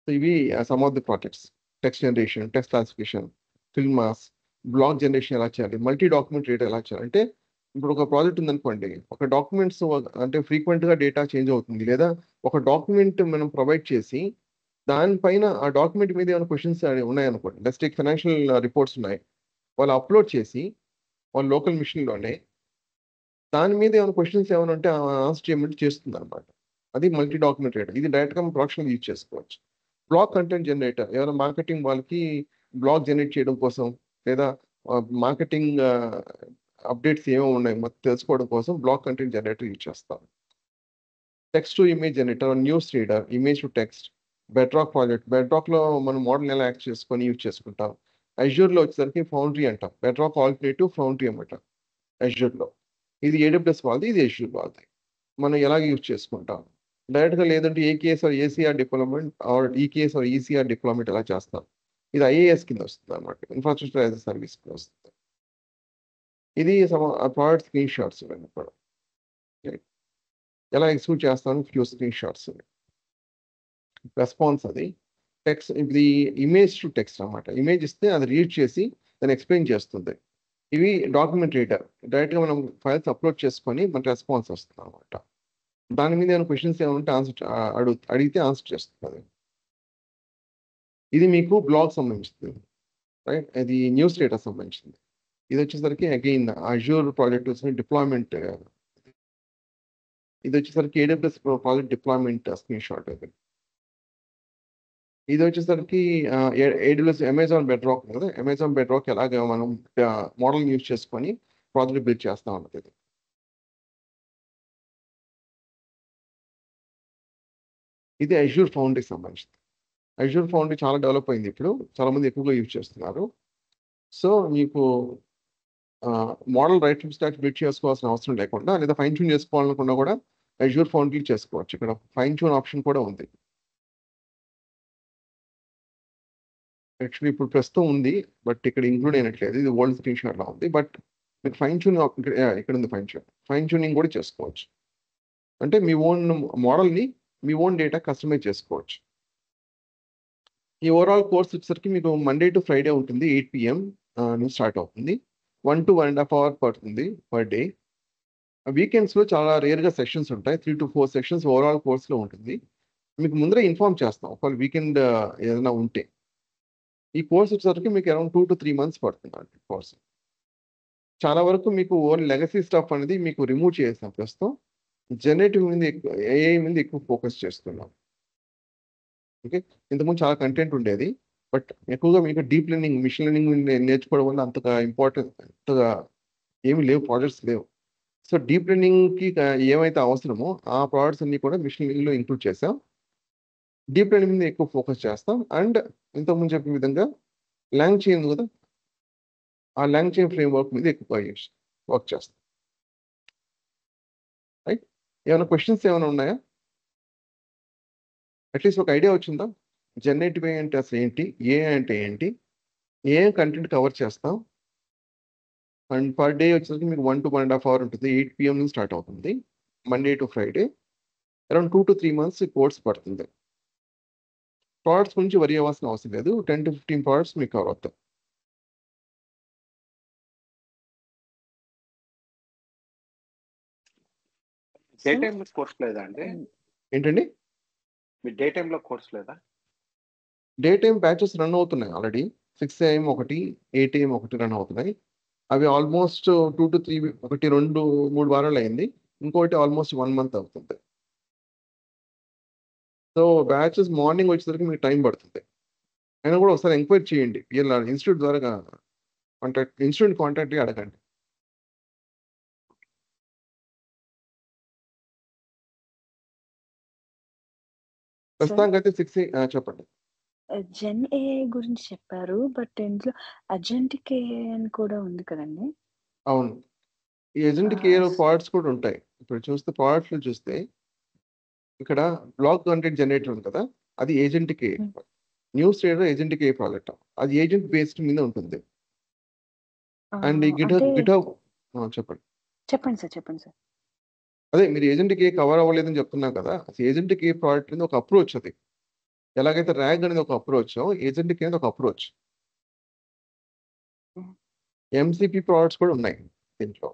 సో ఇవి some of the projects. Text generation, text classification, fill mask, block generation ఎలా చేయాలి, మల్టీ డాక్యుమెంట్ రీడర్ ఎలా చేయాలి. అంటే ఇప్పుడు ఒక ప్రాజెక్ట్ ఉందనుకోండి, ఒక డాక్యుమెంట్స్ అంటే ఫ్రీక్వెంట్గా డేటా చేంజ్ అవుతుంది, లేదా ఒక డాక్యుమెంట్ మనం ప్రొవైడ్ చేసి దానిపైన ఆ డాక్యుమెంట్ మీద ఏమైనా క్వశ్చన్స్ ఉన్నాయనుకోండి, జస్ట్ ఫైనాన్షియల్ రిపోర్ట్స్ ఉన్నాయి, వాళ్ళు అప్లోడ్ చేసి వాళ్ళ లోకల్ మిషన్లోనే దాని మీద ఏమైనా క్వశ్చన్స్ ఏమైనా ఉంటే ఆన్సర్ చేయమంటే చేస్తుంది అనమాట. అది మల్టీ డాక్యుమెంట్ రీడర్. ఇది డైరెక్ట్గా ప్రొడక్షన్ యూజ్ చేసుకోవచ్చు. బ్లాగ్ కంటెంట్ జనరేటర్ ఏమైనా మార్కెటింగ్ వాళ్ళకి బ్లాగ్ జనరేట్ చేయడం కోసం, లేదా మార్కెటింగ్ అప్డేట్స్ ఏమేమి ఉన్నాయి మొత్తం తెలుసుకోవడం కోసం బ్లాగ్ కంటెంట్ జనరేటర్ యూజ్ చేస్తాం. Text to image generator, news reader, image to text, Bedrock project. బెడ్రాక్లో మనం మోడల్ ఎలా యాక్ట్ చేసుకొని యూజ్ చేసుకుంటాం. అజ్యూర్లో వచ్చేసరికి ఫౌండరీ అంటాం. బెడ్రాక్ ఆల్టర్నేటివ్ ఫౌండరీ అన్నమాట అజ్యూర్లో. ఇది AWS వాళ్ళది, ఇది అజ్యూర్ వాళ్ళది. మనం ఎలాగ యూజ్ చేసుకుంటాం డైరెక్ట్గా, లేదంటే AKS or ACR deployment or EKS or ECR deployment ఎలా చేస్తాం. ఇది IaaS కింద వస్తుంది అనమాట, ఇన్ఫ్రాస్ట్రక్చర్ యాజ్ ఎ సర్వీస్ కింద వస్తుంది. ఇది ప్రోడక్ట్ స్క్రీన్ షాట్స్ ఇవన్నీ కూడా ఎలా ఎగ్జిక్యూట్ చేస్తాను, ఫ్యూ స్క్రీన్ షాట్స్. రెస్పాన్స్ అది టెక్స్ట్, ఇది ఇమేజ్ టు టెక్స్ట్ అనమాట. ఇమేజ్ ఇస్తే అది రీడ్ చేసి దాన్ని ఎక్స్ప్లెయిన్ చేస్తుంది. ఇవి డాక్యుమెంట్ రీడర్, డైరెక్ట్గా మనం ఫైల్స్ అప్లోడ్ చేసుకొని మన రెస్పాన్స్ వస్తుంది అనమాట. దాని మీద ఏమైనా క్వశ్చన్స్ ఏమైనా ఉంటే అడిగితే ఆన్సర్ చేస్తుంది. ఇది మీకు బ్లాగ్ సంబంధించింది, రైట్. ఇది న్యూస్ డేటా సంబంధించింది. ఇది వచ్చేసరికి అగైన్ అజ్యూర్ ప్రాజెక్ట్ వచ్చి డిప్లాయ్మెంట్. ఇది వచ్చేసరికి AWS project deployment screen shot. ఇది వచ్చేసరికి AWS అమెజాన్ బెడ్రాక్ కదా, అమెజాన్ బెడ్రాక్ ఎలాగ మనం మోడల్ యూజ్ చేసుకొని ప్రాజెక్ట్ బిల్డ్ చేస్తా ఉన్నది. ఇది అజ్యూర్ ఫౌండరీకి సంబంధించింది. అజ్యూర్ ఫౌండరీ చాలా డెవలప్ అయింది, ఇప్పుడు చాలా మంది ఎక్కువగా యూజ్ చేస్తున్నారు. సో మీకు model right from scratch build చేసుకోవాల్సిన అవసరం లేకుండా, లేదా ఫైన్ ట్యూన్ చేసుకోవాలనుకున్నా కూడా అజ్యూర్ ఫౌండరీ చేసుకోవచ్చు. ఇక్కడ ఫైన్ ట్యూన్ ఆప్షన్ కూడా ఉంది. యాక్చువల్లీ ఇప్పుడు ప్రస్తుతం ఉంది, బట్ ఇక్కడ ఇంక్లూడ్ అయినట్లేదు. ఇది ఓల్డ్ స్క్రీన్ షాట్లో ఉంది, బట్ మీకు ఫైన్ ట్యూన్ ఇక్కడ ఉంది. ఫైన్ ట్యూనింగ్ కూడా చేసుకోవచ్చు. అంటే మీ ఓన్ మోడల్ని మీ ఓన్ డేటా కస్టమైజ్ చేసుకోవచ్చు. ఈ ఓవరాల్ కోర్స్ వచ్చేసరికి మీకు మండే టు ఫ్రైడే ఉంటుంది, 8 PM నుంచి స్టార్ట్ అవుతుంది. 1 to 1.5 hours పడుతుంది పర్ డే. వీకెండ్స్లో చాలా రేర్గా సెషన్స్ ఉంటాయి, 3 to 4 సెషన్స్ ఓవరాల్ కోర్స్లో ఉంటుంది. మీకు ముందరే ఇన్ఫార్మ్ చేస్తాం ఒకవేళ వీకెండ్ ఏదైనా ఉంటే. ఈ కోర్స్ వచ్చేసరికి మీకు అరౌండ్ 2 to 3 months పడుతుంది అండి కోర్స్. చాలా వరకు మీకు ఓన్ లెగసీ స్టఫ్ అనేది మీకు రిమూవ్ చేసాం ప్రస్తుతం. జనరేటివ్ మీద AI మీద ఎక్కువ ఫోకస్ చేస్తున్నాం. ఓకే, ఇంతకుముందు చాలా కంటెంట్ ఉండేది, బట్ ఎక్కువగా మీకు డీప్ లెర్నింగ్, మిషన్ లెర్నింగ్ నేర్చుకోవడం వల్ల అంతగా అంతగా ఏమి లేవు, ప్రాజెక్ట్స్ లేవు. సో డీప్ లెర్నింగ్కి ఏమైతే అవసరమో ఆ ప్రాజెక్ట్స్ అన్ని కూడా మిషన్ లెర్నింగ్లో ఇంక్లూడ్ చేసాం. డీప్ లెర్నింగ్ మీద ఎక్కువ ఫోకస్ చేస్తాం. అండ్ ఇంతకుముందు చెప్పిన విధంగా లాంగ్ చైన్ కదా, ఆ లాంగ్ చైన్ ఫ్రేమ్వర్క్ మీద ఎక్కువ వర్క్ చేస్తాం. రైట్, ఏమైనా క్వశ్చన్స్ ఏమైనా ఉన్నాయా? అట్లీస్ట్ ఒక ఐడియా వచ్చిందా? జనరేటివ్ AI అంటే అసలు ఏంటి, AI అంటే ఏంటి, ఏం కంటెంట్ కవర్ చేస్తాం. అండ్ పర్ డే వచ్చేసరికి మీకు 1 to 1.5 hours ఉంటుంది. 8 PM నుంచి స్టార్ట్ అవుతుంది, Monday to Friday. Around 2 to 3 months course పడుతుంది. ప్రోడక్ట్స్ గురించి వరి అవ్వాల్సిన అవసరం లేదు, 10 to 15 ప్రోడక్ట్స్ మీకు కవర్ అవుతాయి. డే టైమ్ కోర్స్ లేదా అండి? ఏంటండి? మీ డే టైంలో కోర్స్ లేదా? డే టైం బ్యాచెస్ రన్ అవుతున్నాయి ఆల్రెడీ. 6 AM ఒకటి, 8 AM ఒకటి రన్ అవుతున్నాయి. అవి ఆల్మోస్ట్ 2 to 3, 1, 2, 3 వారాలు అయింది. ఇంకోటి ఆల్మోస్ట్ 1 month అవుతుంది. సో బ్యాచెస్ మార్నింగ్ వచ్చేసరికి మీకు టైం పడుతుంది. అయినా కూడా ఒకసారి ఎంక్వైరీ చేయండి, PLR ఇన్స్టిట్యూట్ ద్వారా ఇన్స్టిట్యూట్ కాంటాక్ట్ అడగండి. ప్రస్తుతానికి అయితే 6 చెప్పండి. జెన్ AI గురించి చెప్పారు, బట్ ఇందులో అజెంటిక్ AI అని కూడా ఉంది కదండి. అవును, ఈ ఏజెంటిక్ AI ప్రోడక్ట్స్ కూడా ఉంటాయి. ఇప్పుడు చూస్తే ప్రోడక్ట్స్లో చూస్తే ఇక్కడ బ్లాగ్ కంటెంట్ జనరేటర్ ఉంది కదా, అది agentic AI. News reader agentic AI project, అది ఏజెంట్ బేస్డ్ మీద ఉంటుంది. అండ్ ఈ గిటహబ్ చెప్పండి సార్. అదే మీరు ఏజెంట్కి ఏ కవర్ అవ్వలేదని చెప్తున్నారు కదా, ఏజెంట్కి ఏ ప్రోడక్ట్ అనేది ఒక అప్రోచ్. అది ఎలాగైతే ర్యాగ్ అనేది ఒక అప్రోచ్, ఏజెంట్కి అనేది ఒక అప్రోచ్. MCP ప్రోడక్ట్స్ కూడా ఉన్నాయి దీంట్లో.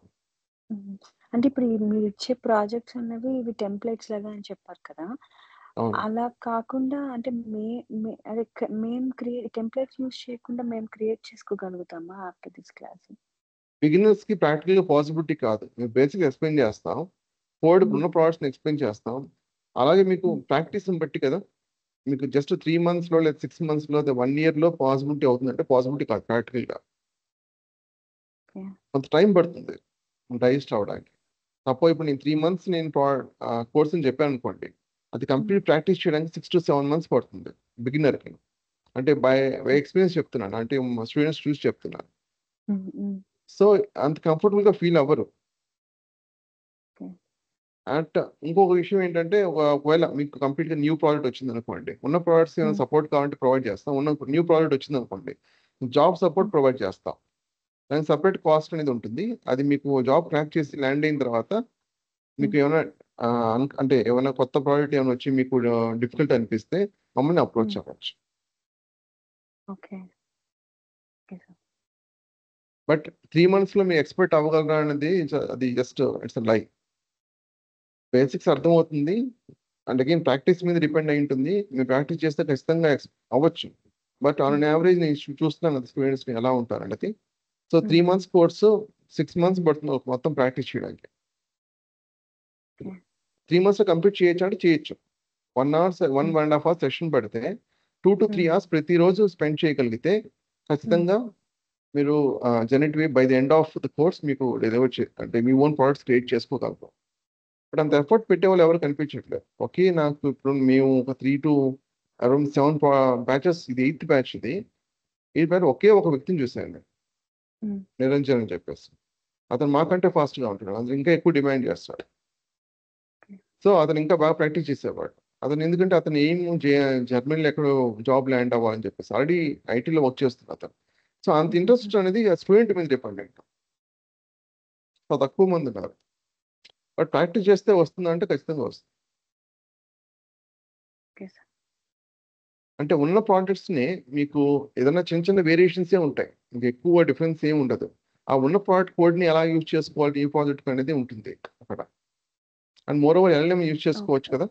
అంటే ఇప్పుడు మీరు ఇచ్చే ప్రాజెక్ట్స్ అనేవి ఇవి టెంప్లెట్స్ లాగా అని చెప్పారు కదా, అలా కాకుండా అంటే మేము టెంప్లెట్స్ యూజ్ చేయకుండా మేము క్రియేట్ చేసుకోగలుగుతామా ఆఫ్టర్ దిస్ క్లాస్? బిగినర్స్ కి ప్రాక్టికల్ గా పాసిబిలిటీ కాదు. మేము బేసిక్ ఎక్స్ప్లెయిన్ చేస్తాం, కోడ్ ఉన్న ప్రోడక్ట్స్ ఎక్స్ప్లెయిన్ చేస్తాం. అలాగే మీకు ప్రాక్టీస్ బట్టి కదా, మీకు జస్ట్ 3 months లో లేదా 6 months లో లేదా 1 year లో పాసిబిలిటీ అవుతుందంటే పాసిబిలిటీ కాదు. ప్రాక్టికల్ గా కొంత టైం పడుతుంది డైజెస్ట్ అవడానికి. సపోజ్ ఇప్పుడు నేను 3 months నేను కోర్స్ అని చెప్పాను అనుకోండి, అది కంప్లీట్ ప్రాక్టీస్ చేయడానికి 6 to 7 months పడుతుంది బిగినర్కి. అంటే బై ఎక్స్పీరియన్స్ చెప్తున్నాను, అంటే స్టూడెంట్స్ చూసి చెప్తున్నాను. సో అంత కంఫర్టబుల్గా ఫీల్ అవ్వరు. అండ్ ఇంకొక విషయం ఏంటంటే, ఒకవేళ మీకు కంప్లీట్గా న్యూ ప్రోడక్ట్ వచ్చింది అనుకోండి, ఉన్న ప్రోడక్ట్స్ ఏమైనా సపోర్ట్ కావాలంటే ప్రొవైడ్ చేస్తాం. ఉన్న న్యూ ప్రోడక్ట్ వచ్చింది అనుకోండి, జాబ్ సపోర్ట్ ప్రొవైడ్ చేస్తాం. దానికి సపరేట్ కాస్ట్ అనేది ఉంటుంది. అది మీకు జాబ్ క్రాక్ చేసి ల్యాండ్ అయిన తర్వాత మీకు ఏమైనా అంటే ఏమైనా కొత్త ప్రోడక్ట్ ఏమైనా వచ్చి మీకు డిఫికల్ట్ అనిపిస్తే మమ్మల్ని అప్రోచ్ అవ్వచ్చు. బట్ 3 monthsలో మీరు ఎక్స్పర్ట్ అవ్వగలరా అనేది అది జస్ట్ ఇట్స్ లై. బేసిక్స్ అర్థమవుతుంది, అండ్ అగైన్ ప్రాక్టీస్ మీద డిపెండ్ అయి ఉంటుంది. మీరు ప్రాక్టీస్ చేస్తే ఖచ్చితంగా అవ్వచ్చు. బట్ ఆన్ యావరేజ్ నేను చూస్తున్నాను స్టూడెంట్స్ ఎలా ఉంటారనేది. సో 3 months కోర్సు 6 months పడుతుంది మొత్తం ప్రాక్టీస్ చేయడానికి. 3 monthsలో కంప్లీట్ చేయొచ్చు అంటే చేయొచ్చు. 1.5 hours సెషన్ పెడితే 2 to 3 hours ప్రతిరోజు స్పెండ్ చేయగలిగితే ఖచ్చితంగా మీరు generative by the end of the course మీకు డెలివర్ అంటే మీ ఓన్ ప్రోడక్ట్స్ క్రియేట్ చేసుకోగలరు. బట్ అంత ఎఫర్ట్ పెట్టే వాళ్ళు ఎవరు కనిపించట్లేదు. ఓకే, నాకు ఇప్పుడు మేము ఒక 3 to around 7 బ్యాచెస్, ఇది 8th బ్యాచ్. ఈ బ్యాచ్ ఒకే ఒక వ్యక్తిని చూసాను, నిరంజన్ అని చెప్పేసి. అతను మాకంటే ఫాస్ట్గా ఉంటాడు, అతను ఇంకా ఎక్కువ డిమాండ్ చేస్తాడు. సో అతను ఇంకా బాగా ప్రాక్టీస్ చేసేవాడు. అతను ఎందుకంటే అతను ఏం జర్మనీలో ఎక్కడో జాబ్ ల్యాండ్ అవ్వాలని చెప్పేసి ఆల్రెడీ ఐటీలో వర్క్ చేస్తున్నాడు అతను. సో అంత ఇంట్రెస్ట్ అనేది స్టూడెంట్ మీద డిపెండెంట్. సో తక్కువ మంది ఉన్నారు, బట్ ప్రాక్టీస్ చేస్తే వస్తుందంటే ఖచ్చితంగా వస్తుంది. అంటే ఉన్న ప్రోడక్ట్స్ని మీకు ఏదైనా చిన్న చిన్న వేరియేషన్సే ఉంటాయి, ఇంకా ఎక్కువ డిఫరెన్స్ ఏమి ఉండదు. ఆ ఉన్న ప్రోడక్ట్ కోడ్ని ఎలా యూజ్ చేసుకోవాలి ఈ ప్రాజెక్ట్ అనేది ఉంటుంది అక్కడ. And more over LM use చేసుకోవచ్చు కదా.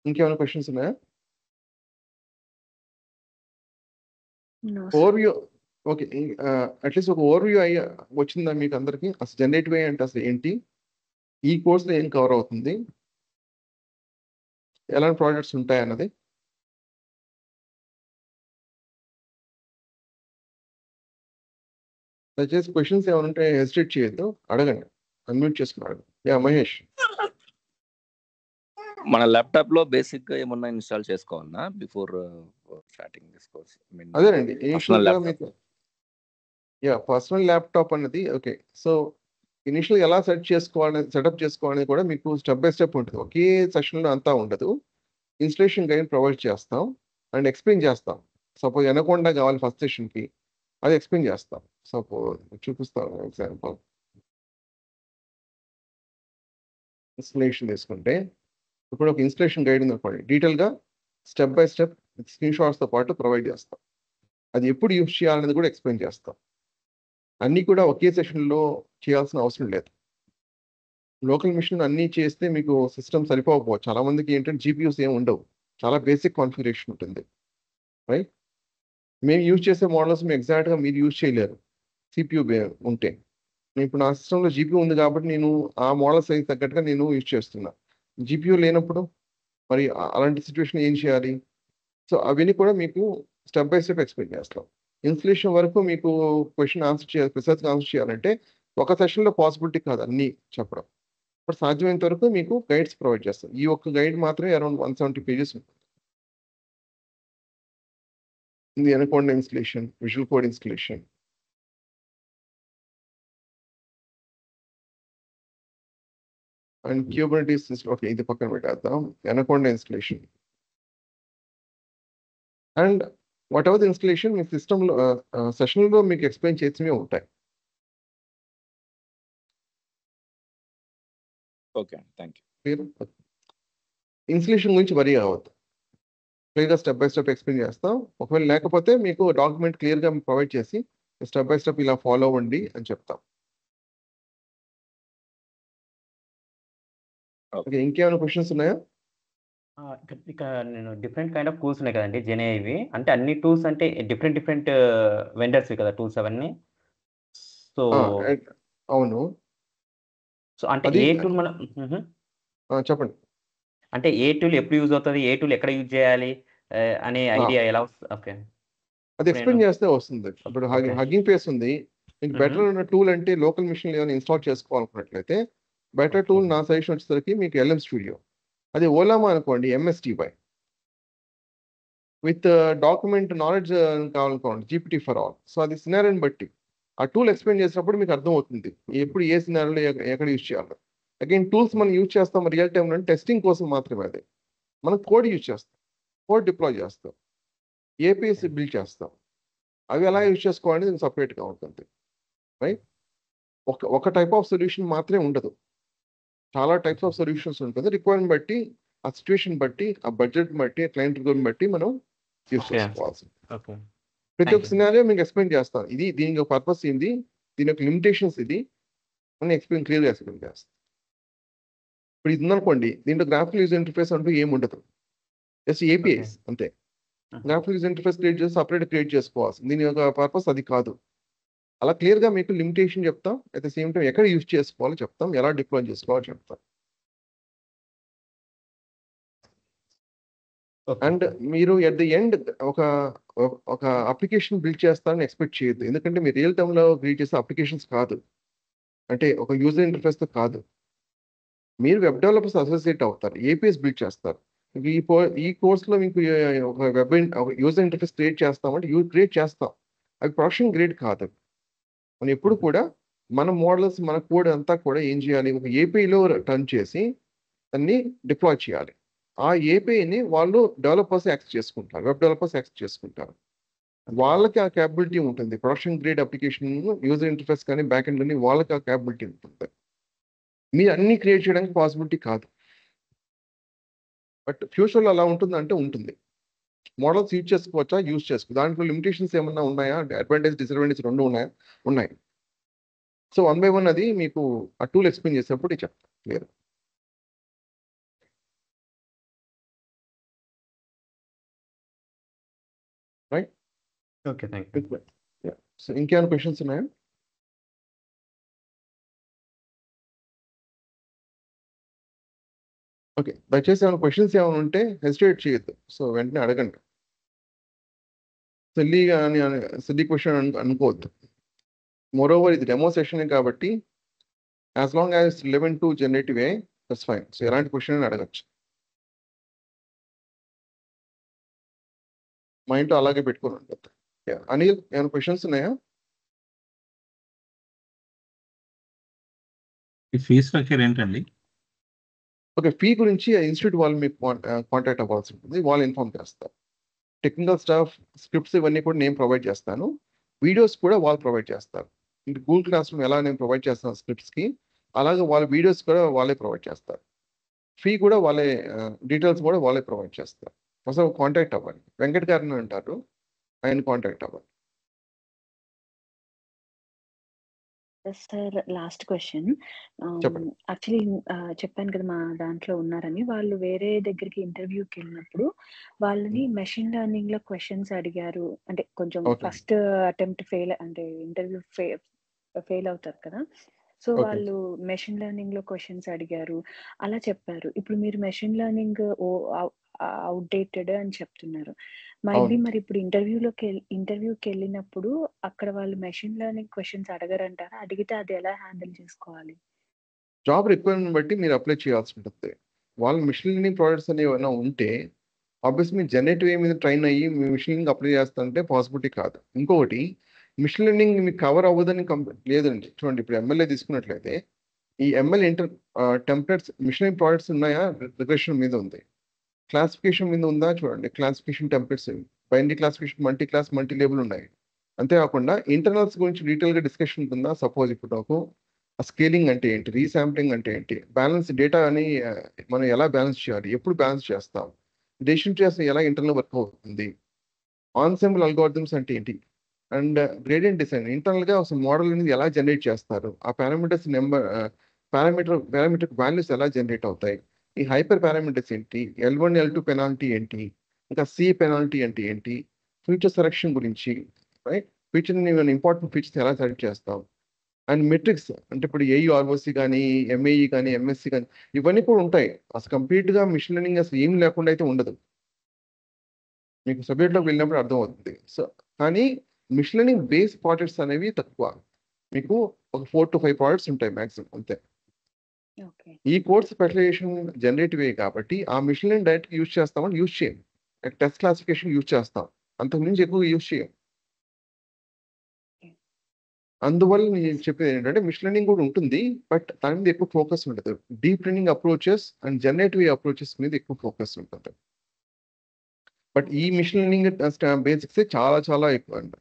ఇంకేమైనా క్వశ్చన్స్ ఉన్నాయా? ఓవర్వ్యూ ఓకే, అట్లీస్ట్ ఒక ఓవర్వ్యూ వచ్చిందా మీకు అందరికీ? అసలు జనరేటివ్ అంటే అసలు ఏంటి, ఈ కోర్సులో ఏం కవర్ అవుతుంది, ఎలాంటి ప్రాజెక్ట్స్ ఉంటాయి అన్నది. దయచేసి క్వశ్చన్స్ ఏమైనా ఉంటే హెసిటేట్ చేయొద్దు, అడగండి, అన్మ్యూట్ చేసుకున్నాడు. యా మహేష్. మన ల్యాప్టాప్ లో బేసిక్ గా ఏమన్నా ఇన్స్టాల్ చేసుకోవాలన్నా బిఫోర్ స్టార్టింగ్ దిస్ కోర్స్? అదేనండి ఇనిషియల్ గా మీకు పర్సనల్ ల్యాప్టాప్ అన్నది ఓకే. సో ఇనిషియల్ ఎలా సెటప్ చేసుకోవాలనేది కూడా మీకు స్టెప్ బై స్టెప్ ఉంటుంది, ఒకే సెషన్లో అంతా ఉండదు. ఇన్స్టలేషన్ గైడ్ ప్రొవైడ్ చేస్తాం అండ్ ఎక్స్ప్లెయిన్ చేస్తాం. సపోజ్ ఎనకొండ కావాలి ఫస్ట్ సెషన్కి, అది ఎక్స్ప్లెయిన్ చేస్తాం. సపోజ్ చూపిస్తాను ఎగ్జాంపుల్. ఇన్స్టలేషన్ తీసుకుంటే ఇప్పుడు ఒక ఇన్స్టలేషన్ గైడ్ ఉంది అనుకోండి, డీటెయిల్గా స్టెప్ బై స్టెప్ స్క్రీన్ షాట్స్తో పాటు ప్రొవైడ్ చేస్తాం. అది ఎప్పుడు యూజ్ చేయాలనేది కూడా ఎక్స్ప్లెయిన్ చేస్తాం. అన్నీ కూడా ఒకే సెషన్లో చేయాల్సిన అవసరం లేదు. లోకల్ మిషన్ అన్నీ చేస్తే మీకు సిస్టమ్ సరిపోకపోవచ్చు. చాలామందికి ఏంటంటే జీపీయూస్ ఏమి ఉండవు, చాలా బేసిక్ కాన్ఫిగరేషన్ ఉంటుంది, రైట్. మేము యూజ్ చేసే మోడల్స్ మేము ఎగ్జాక్ట్గా మీరు యూజ్ చేయలేరు సిపియూ ఉంటే. ఇప్పుడు నా సిస్టంలో జీపీయూ ఉంది కాబట్టి నేను ఆ మోడల్స్ అయితే తగ్గట్టుగా నేను యూజ్ చేస్తున్నా. జీపీయూ లేనప్పుడు మరి అలాంటి సిచ్యువేషన్ ఏం చేయాలి? సో అవన్నీ కూడా మీకు స్టెప్ బై స్టెప్ ఎక్స్ప్లెయిన్ చేస్తాం. ఇన్స్టలేషన్ వరకు మీకు క్వశ్చన్ ఆన్సర్ చేయాలి, ప్రిసైజ్గా ఆన్సర్ చేయాలంటే ఒక సెషన్లో పాసిబిలిటీ కాదు అన్నీ చెప్పడం. బట్ సాధ్యమైనంత వరకు మీకు గైడ్స్ ప్రొవైడ్ చేస్తాం. ఈ ఒక్క గైడ్ మాత్రమే అరౌండ్ 170 pages ఉంటుంది. ఇది Anaconda installation, visual code installation, and Kubernetes system. Okay, ఇది పక్కన పెట్టేద్దాం. Anaconda installation and whatever the installation మీ సిస్టంలో సెషన్లో మీకు ఎక్స్ప్లెయిన్ చేసినవి ఉంటాయి. Okay, thank you. ఇన్స్టలేషన్ గురించి వరీ అవ్వద్దు, క్లియర్గా స్టెప్ బై స్టెప్ ఎక్స్ప్లెయిన్ చేస్తాం. ఒకవేళ లేకపోతే మీకు డాక్యుమెంట్ క్లియర్గా ప్రొవైడ్ చేసి స్టెప్ బై స్టెప్ ఇలా ఫాలో అవ్వండి అని చెప్తాం. ఓకే, ఇంకేమైనా క్వశ్చన్స్ ఉన్నాయా? ఇక నేను డిఫరెంట్ కైండ్ ఆఫ్ టూల్స్ ఉన్నాయి కదండి జెన్ఏఐవి, అంటే అన్ని టూల్స్ అంటే డిఫరెంట్ వెండర్స్ కదా టూల్స్ అవన్నీ. సో అవును. సో అంటే ఏ టూల్ మనం చెప్పండి. అంటే ఏ టూల్ ఎప్పుడు యూజ్ అవుతుంది, ఏ టూల్ ఎక్కడ యూజ్ చేయాలి అనే ఐడియా ఎలా వస్తుంది? ఓకే, అది ఎక్స్ప్లెయిన్ చేస్తే వస్తుంది. ఇప్పుడు హగ్గింగ్ ఫేస్ ఉంది, మీకు బెటర్ ఉన్న టూల్ అంటే లోకల్ మిషన్ ఏమైనా ఇన్స్టాల్ చేసుకోవాలనుకున్నట్లయితే బెటర్ టూల్ నా సజెషన్ వచ్చేసరికి మీకు LM స్టూడియో. అది ఓలామా అనుకోండి MSTY. విత్ డాక్యుమెంట్ నాలెడ్జ్ కావాలనుకోండి GPT ఫర్ ఆల్. సో అది సినారియోని బట్టి ఆ టూల్ ఎక్స్ప్లెయిన్ చేసినప్పుడు మీకు అర్థం అవుతుంది ఎప్పుడు ఏ సినారియోలో ఎక్కడ యూజ్ చేయాలి. అగైన్ టూల్స్ మనం యూజ్ చేస్తాం రియల్ టైంలో టెస్టింగ్ కోసం మాత్రమే. అది మనం కోడ్ యూజ్ చేస్తాం, కోడ్ డిప్లాయ్ చేస్తాం, APIs బిల్డ్ చేస్తాం. అవి ఎలా యూజ్ చేసుకోవాలని దీనికి సపరేట్గా ఉంటుంది. రైట్, ఒక టైప్ ఆఫ్ సొల్యూషన్ మాత్రమే ఉండదు, చాలా టైప్స్ ఆఫ్ సొల్యూషన్స్ ఉంటుంది. రిక్వైర్మెంట్ బట్టి, ఆ సిచ్యువేషన్ బట్టి, ఆ బడ్జెట్ బట్టి, క్లయింట్ రిక్వైర్మెంట్ బట్టి మనం యూజ్ చేసుకోవాల్సింది. ప్రతి ఒక్క సినారియో మీకు ఎక్స్ప్లెయిన్ చేస్తాను. ఇది దీని యొక్క పర్పస్ ఏంది, దీని యొక్క లిమిటేషన్స్ ఇది అని క్లియర్గా ఎక్స్ప్లెయిన్ చేస్తాను. ఇప్పుడు ఇది ఉందనుకోండి, దీంట్లో గ్రాఫికల్ యూజర్ ఇంటర్ఫేస్ అంటూ ఏమి ఉండదు, జస్ట్ APIs అంతే. గ్రాఫికల్ యూజర్ ఇంటర్ఫేస్ క్రియేట్ చేసి సపరేట్ క్రియేట్ చేసుకోవాల్సింది. దీని యొక్క పర్పస్ అది కాదు. అలా క్లియర్గా మీకు లిమిటేషన్ చెప్తాం, అట్ ద సేమ్ టైం ఎక్కడ యూజ్ చేసుకోవాలో చెప్తాం, ఎలా డిప్లాయ్ చేసుకోవాలో చెప్తాం. అండ్ మీరు ఎట్ ది ఎండ్ ఒక అప్లికేషన్ బిల్డ్ చేస్తారని ఎక్స్పెక్ట్ చేయొద్దు. ఎందుకంటే మీరు రియల్ టైంలో క్రియేట్ చేసే అప్లికేషన్స్ కాదు, అంటే ఒక యూజర్ ఇంటర్ఫేస్తో కాదు. మీరు వెబ్ డెవలపర్స్ అసోసియేట్ అవుతారు, APIs బిల్డ్ చేస్తారు. ఈ కోర్స్లో మీకు ఒక యూజర్ ఇంటర్ఫేస్ క్రియేట్ చేస్తామంటే క్రియేట్ చేస్తాం, అవి ప్రొడక్షన్ గ్రేడ్ కాదు. మనం ఎప్పుడు కూడా మన మోడల్స్, మన కోడ్ అంతా కూడా ఏం చేయాలి, ఒక APIలో టర్న్ చేసి దాన్ని డిప్లాయ్ చేయాలి. ఆ APIని వాళ్ళు డెవలపర్స్ యాక్సెస్ చేసుకుంటారు, వెబ్ డెవలపర్స్ యాక్సెస్ చేసుకుంటారు. వాళ్ళకి ఆ క్యాపబిలిటీ ఉంటుంది. Production grade application user interface కానీ బ్యాక్ ఎండ్ కానీ వాళ్ళకి ఆ క్యాపబిలిటీ ఉంటుంది. మీరు అన్ని క్రియేట్ చేయడానికి పాసిబిలిటీ కాదు, బట్ ఫ్యూచర్లో అలా ఉంటుందంటే ఉంటుంది. మోడల్స్ యూజ్ చేసుకోవచ్చా, యూజ్ చేసుకో, దాంట్లో లిమిటేషన్స్ ఏమన్నా ఉన్నాయా, అడ్వాంటేజ్ డిసడ్వాంటేజ్ రెండు ఉన్నాయా, ఉన్నాయి. సో 1 by 1 అది మీకు ఆ టూల్ ఎక్స్ప్లెయిన్ చేసేప్పుడు చెప్తాను clear. Right, okay, thank you. So ఇంకేమైనా క్వశ్చన్స్ ఉన్నాయా? ఓకే, దయచేసి ఏమైనా క్వశ్చన్స్ ఏమైనా ఉంటే హెసిటేట్ చేయొద్దు, సో వెంటనే అడగండి. సిల్లీ క్వశ్చన్ అనుకోవద్దు. మోరోవర్ ఇది డెమో సెషన్ కాబట్టి as long as 11 to generative AI, that's fine. So ఎలాంటి క్వశ్చన్ అడగచ్చు, మా ఇంట్లో అలాగే పెట్టుకుని ఉంటుంది. అనిల్, ఏమైనా క్వశ్చన్స్ ఉన్నాయా? ఈ ఫీజ్ స్ట్రక్చర్ ఏంటండి? ఓకే, ఫీ గురించి ఇన్స్టిట్యూట్ వాళ్ళు మీకు కాంటాక్ట్ అవ్వాల్సి ఉంటుంది, వాళ్ళు ఇన్ఫార్మ్ చేస్తారు. టెక్నికల్ స్టాఫ్, స్క్రిప్ట్స్ ఇవన్నీ కూడా నేను ప్రొవైడ్ చేస్తాను, వీడియోస్ కూడా వాళ్ళు ప్రొవైడ్ చేస్తారు. ఇంక గూగుల్ క్లాస్ రూమ్ ఎలా నేను ప్రొవైడ్ చేస్తాను స్క్రిప్ట్స్కి, అలాగే వాళ్ళ వీడియోస్ కూడా వాళ్ళే ప్రొవైడ్ చేస్తారు. ఫీ కూడా వాళ్ళే, డీటెయిల్స్ కూడా వాళ్ళే ప్రొవైడ్ చేస్తారు. అసలు కాంటాక్ట్ అవ్వాలి, వెంకట్ గారిని అంటారు, ఆయన కాంటాక్ట్ అవ్వాలి. Sir, last question. చెప్పండి. యాక్చువల్లీ చెప్పాను కదా మా దాంట్లో ఉన్నారని. వాళ్ళు వేరే దగ్గరికి ఇంటర్వ్యూకి వెళ్ళినప్పుడు వాళ్ళని మెషిన్ లెర్నింగ్ లో క్వశ్చన్స్ అడిగారు. అంటే కొంచెం Okay. ఫస్ట్ అటెంప్ట్ ఫెయిల్, అంటే ఇంటర్వ్యూ ఫెయిల్ అవుతారు కదా. So Okay. వాళ్ళు మెషిన్ లెర్నింగ్ లో క్వశ్చన్స్ అడిగారు, అలా చెప్పారు. ఇప్పుడు మీరు మెషిన్ లెర్నింగ్ అవుట్డేటెడ్ అని చెప్తున్నారు. మైబీ అవును. మరి ఇప్పుడు ఇంటర్వ్యూకి వెళ్ళినప్పుడు అక్కడ వాళ్ళు మెషిన్ లెర్నింగ్ క్వశ్చన్స్ అడగరంటారా? అడిగితే అది ఎలా హ్యాండిల్ చేసుకోవాలి? జాబ్ రిక్వైర్మెంట్ బట్టి మీరు అప్లై చేయాల్సి ఉంటుంది. వాళ్ళు మిషన్ లెర్నింగ్ ప్రాజెక్ట్స్ అనేవి ఏమైనా ఉంటే ఆబ్వియస్లీ మీ జనరేటివ్ AI మీద ట్రైన్ అయ్యి మీ మిషన్ లెర్నింగ్ అప్లై చేస్తారంటే పాసిబిలిటీ కాదు. ఇంకొకటి, మిషన్ లెర్నింగ్ మీకు కవర్ అవ్వదని లేదండి. చూడండి, ఇప్పుడు MLA తీసుకున్నట్లయితే ఈ ML templates machine learning projects ఉన్నాయా, రిగ్రెషన్ మీద ఉంది. క్లాసిఫికేషన్ మీద ఉందా, చూడండి, classification templates, binary classification, multi class, multi label ఉన్నాయి. అంతేకాకుండా ఇంటర్నల్స్ గురించి డీటెయిల్గా డిస్కషన్ ఉంటుందా. సపోజ్ ఇప్పుడు నాకు స్కేలింగ్ అంటే ఏంటి, రీశాంప్లింగ్ అంటే ఏంటి, బ్యాలెన్స్ డేటా అని మనం ఎలా బ్యాలెన్స్ చేయాలి, ఎప్పుడు బ్యాలెన్స్ చేస్తాం, డెసిషన్ ట్రీస్ ఎలా ఇంటర్నల్ వర్క్ అవుతుంది, ఆన్సెంబుల్ అల్గోరిథమ్స్ అంటే ఏంటి, అండ్ గ్రేడియంట్ డిజైన్ ఇంటర్నల్గా ఒక మోడల్ అనేది ఎలా జనరేట్ చేస్తారు, ఆ పారామీటర్స్ పారామీటర్ వాల్యూస్ ఎలా జనరేట్ అవుతాయి, ఈ హైపర్ పారామీటర్స్ ఏంటి, L1 L2 పెనాల్టీ ఏంటి, ఇంకా C పెనాల్టీ అంటే ఏంటి, ఫ్యూచర్ సెలక్షన్ గురించి, రైట్, ఫీచర్ని ఇంపార్టెంట్ ఫీచర్స్ ఎలా సెలెక్ట్ చేస్తాం, అండ్ మెట్రిక్స్ అంటే ఇప్పుడు AUROC కానీ, MAE కానీ, MSc కానీ, ఇవన్నీ కూడా ఉంటాయి. అసలు కంప్లీట్గా మిషన్ లెర్నింగ్ అసలు ఏం లేకుండా అయితే ఉండదు, మీకు సబ్జెక్ట్లోకి వెళ్ళినప్పుడు అర్థమవుతుంది. సో కానీ మిషన్ లెర్నింగ్ బేస్ ప్రాజెక్ట్స్ అనేవి తక్కువ. మీకు ఒక 4 to 5 ప్రోడక్ట్స్ ఉంటాయి మ్యాక్సిమం అంతే. ఓకే. ఈ కోడ్ స్పెషలైజేషన్ జనరేటివ్ కాబట్టి ఆ మిషన్ లెర్నింగ్ డైరెక్ట్ యూజ్ చేస్తామని యూజ్ చేయం. టెస్ట్ క్లాసిఫికేషన్ యూజ్ చేస్తాం, అంతకు మించి ఎక్కువ యూజ్ చేయం. అందువల్ల నేను చెప్పేది ఏంటంటే మిషన్ లెర్నింగ్ కూడా ఉంటుంది, బట్ దాని మీద ఎక్కువ ఫోకస్ ఉండదు. Deep learning approaches and generative approaches మీద ఎక్కువ ఫోకస్ ఉంటుంది. బట్ ఈ మిషన్ లెర్నింగ్ బేసిక్స్ చాలా చాలా ఎక్కువ అంట.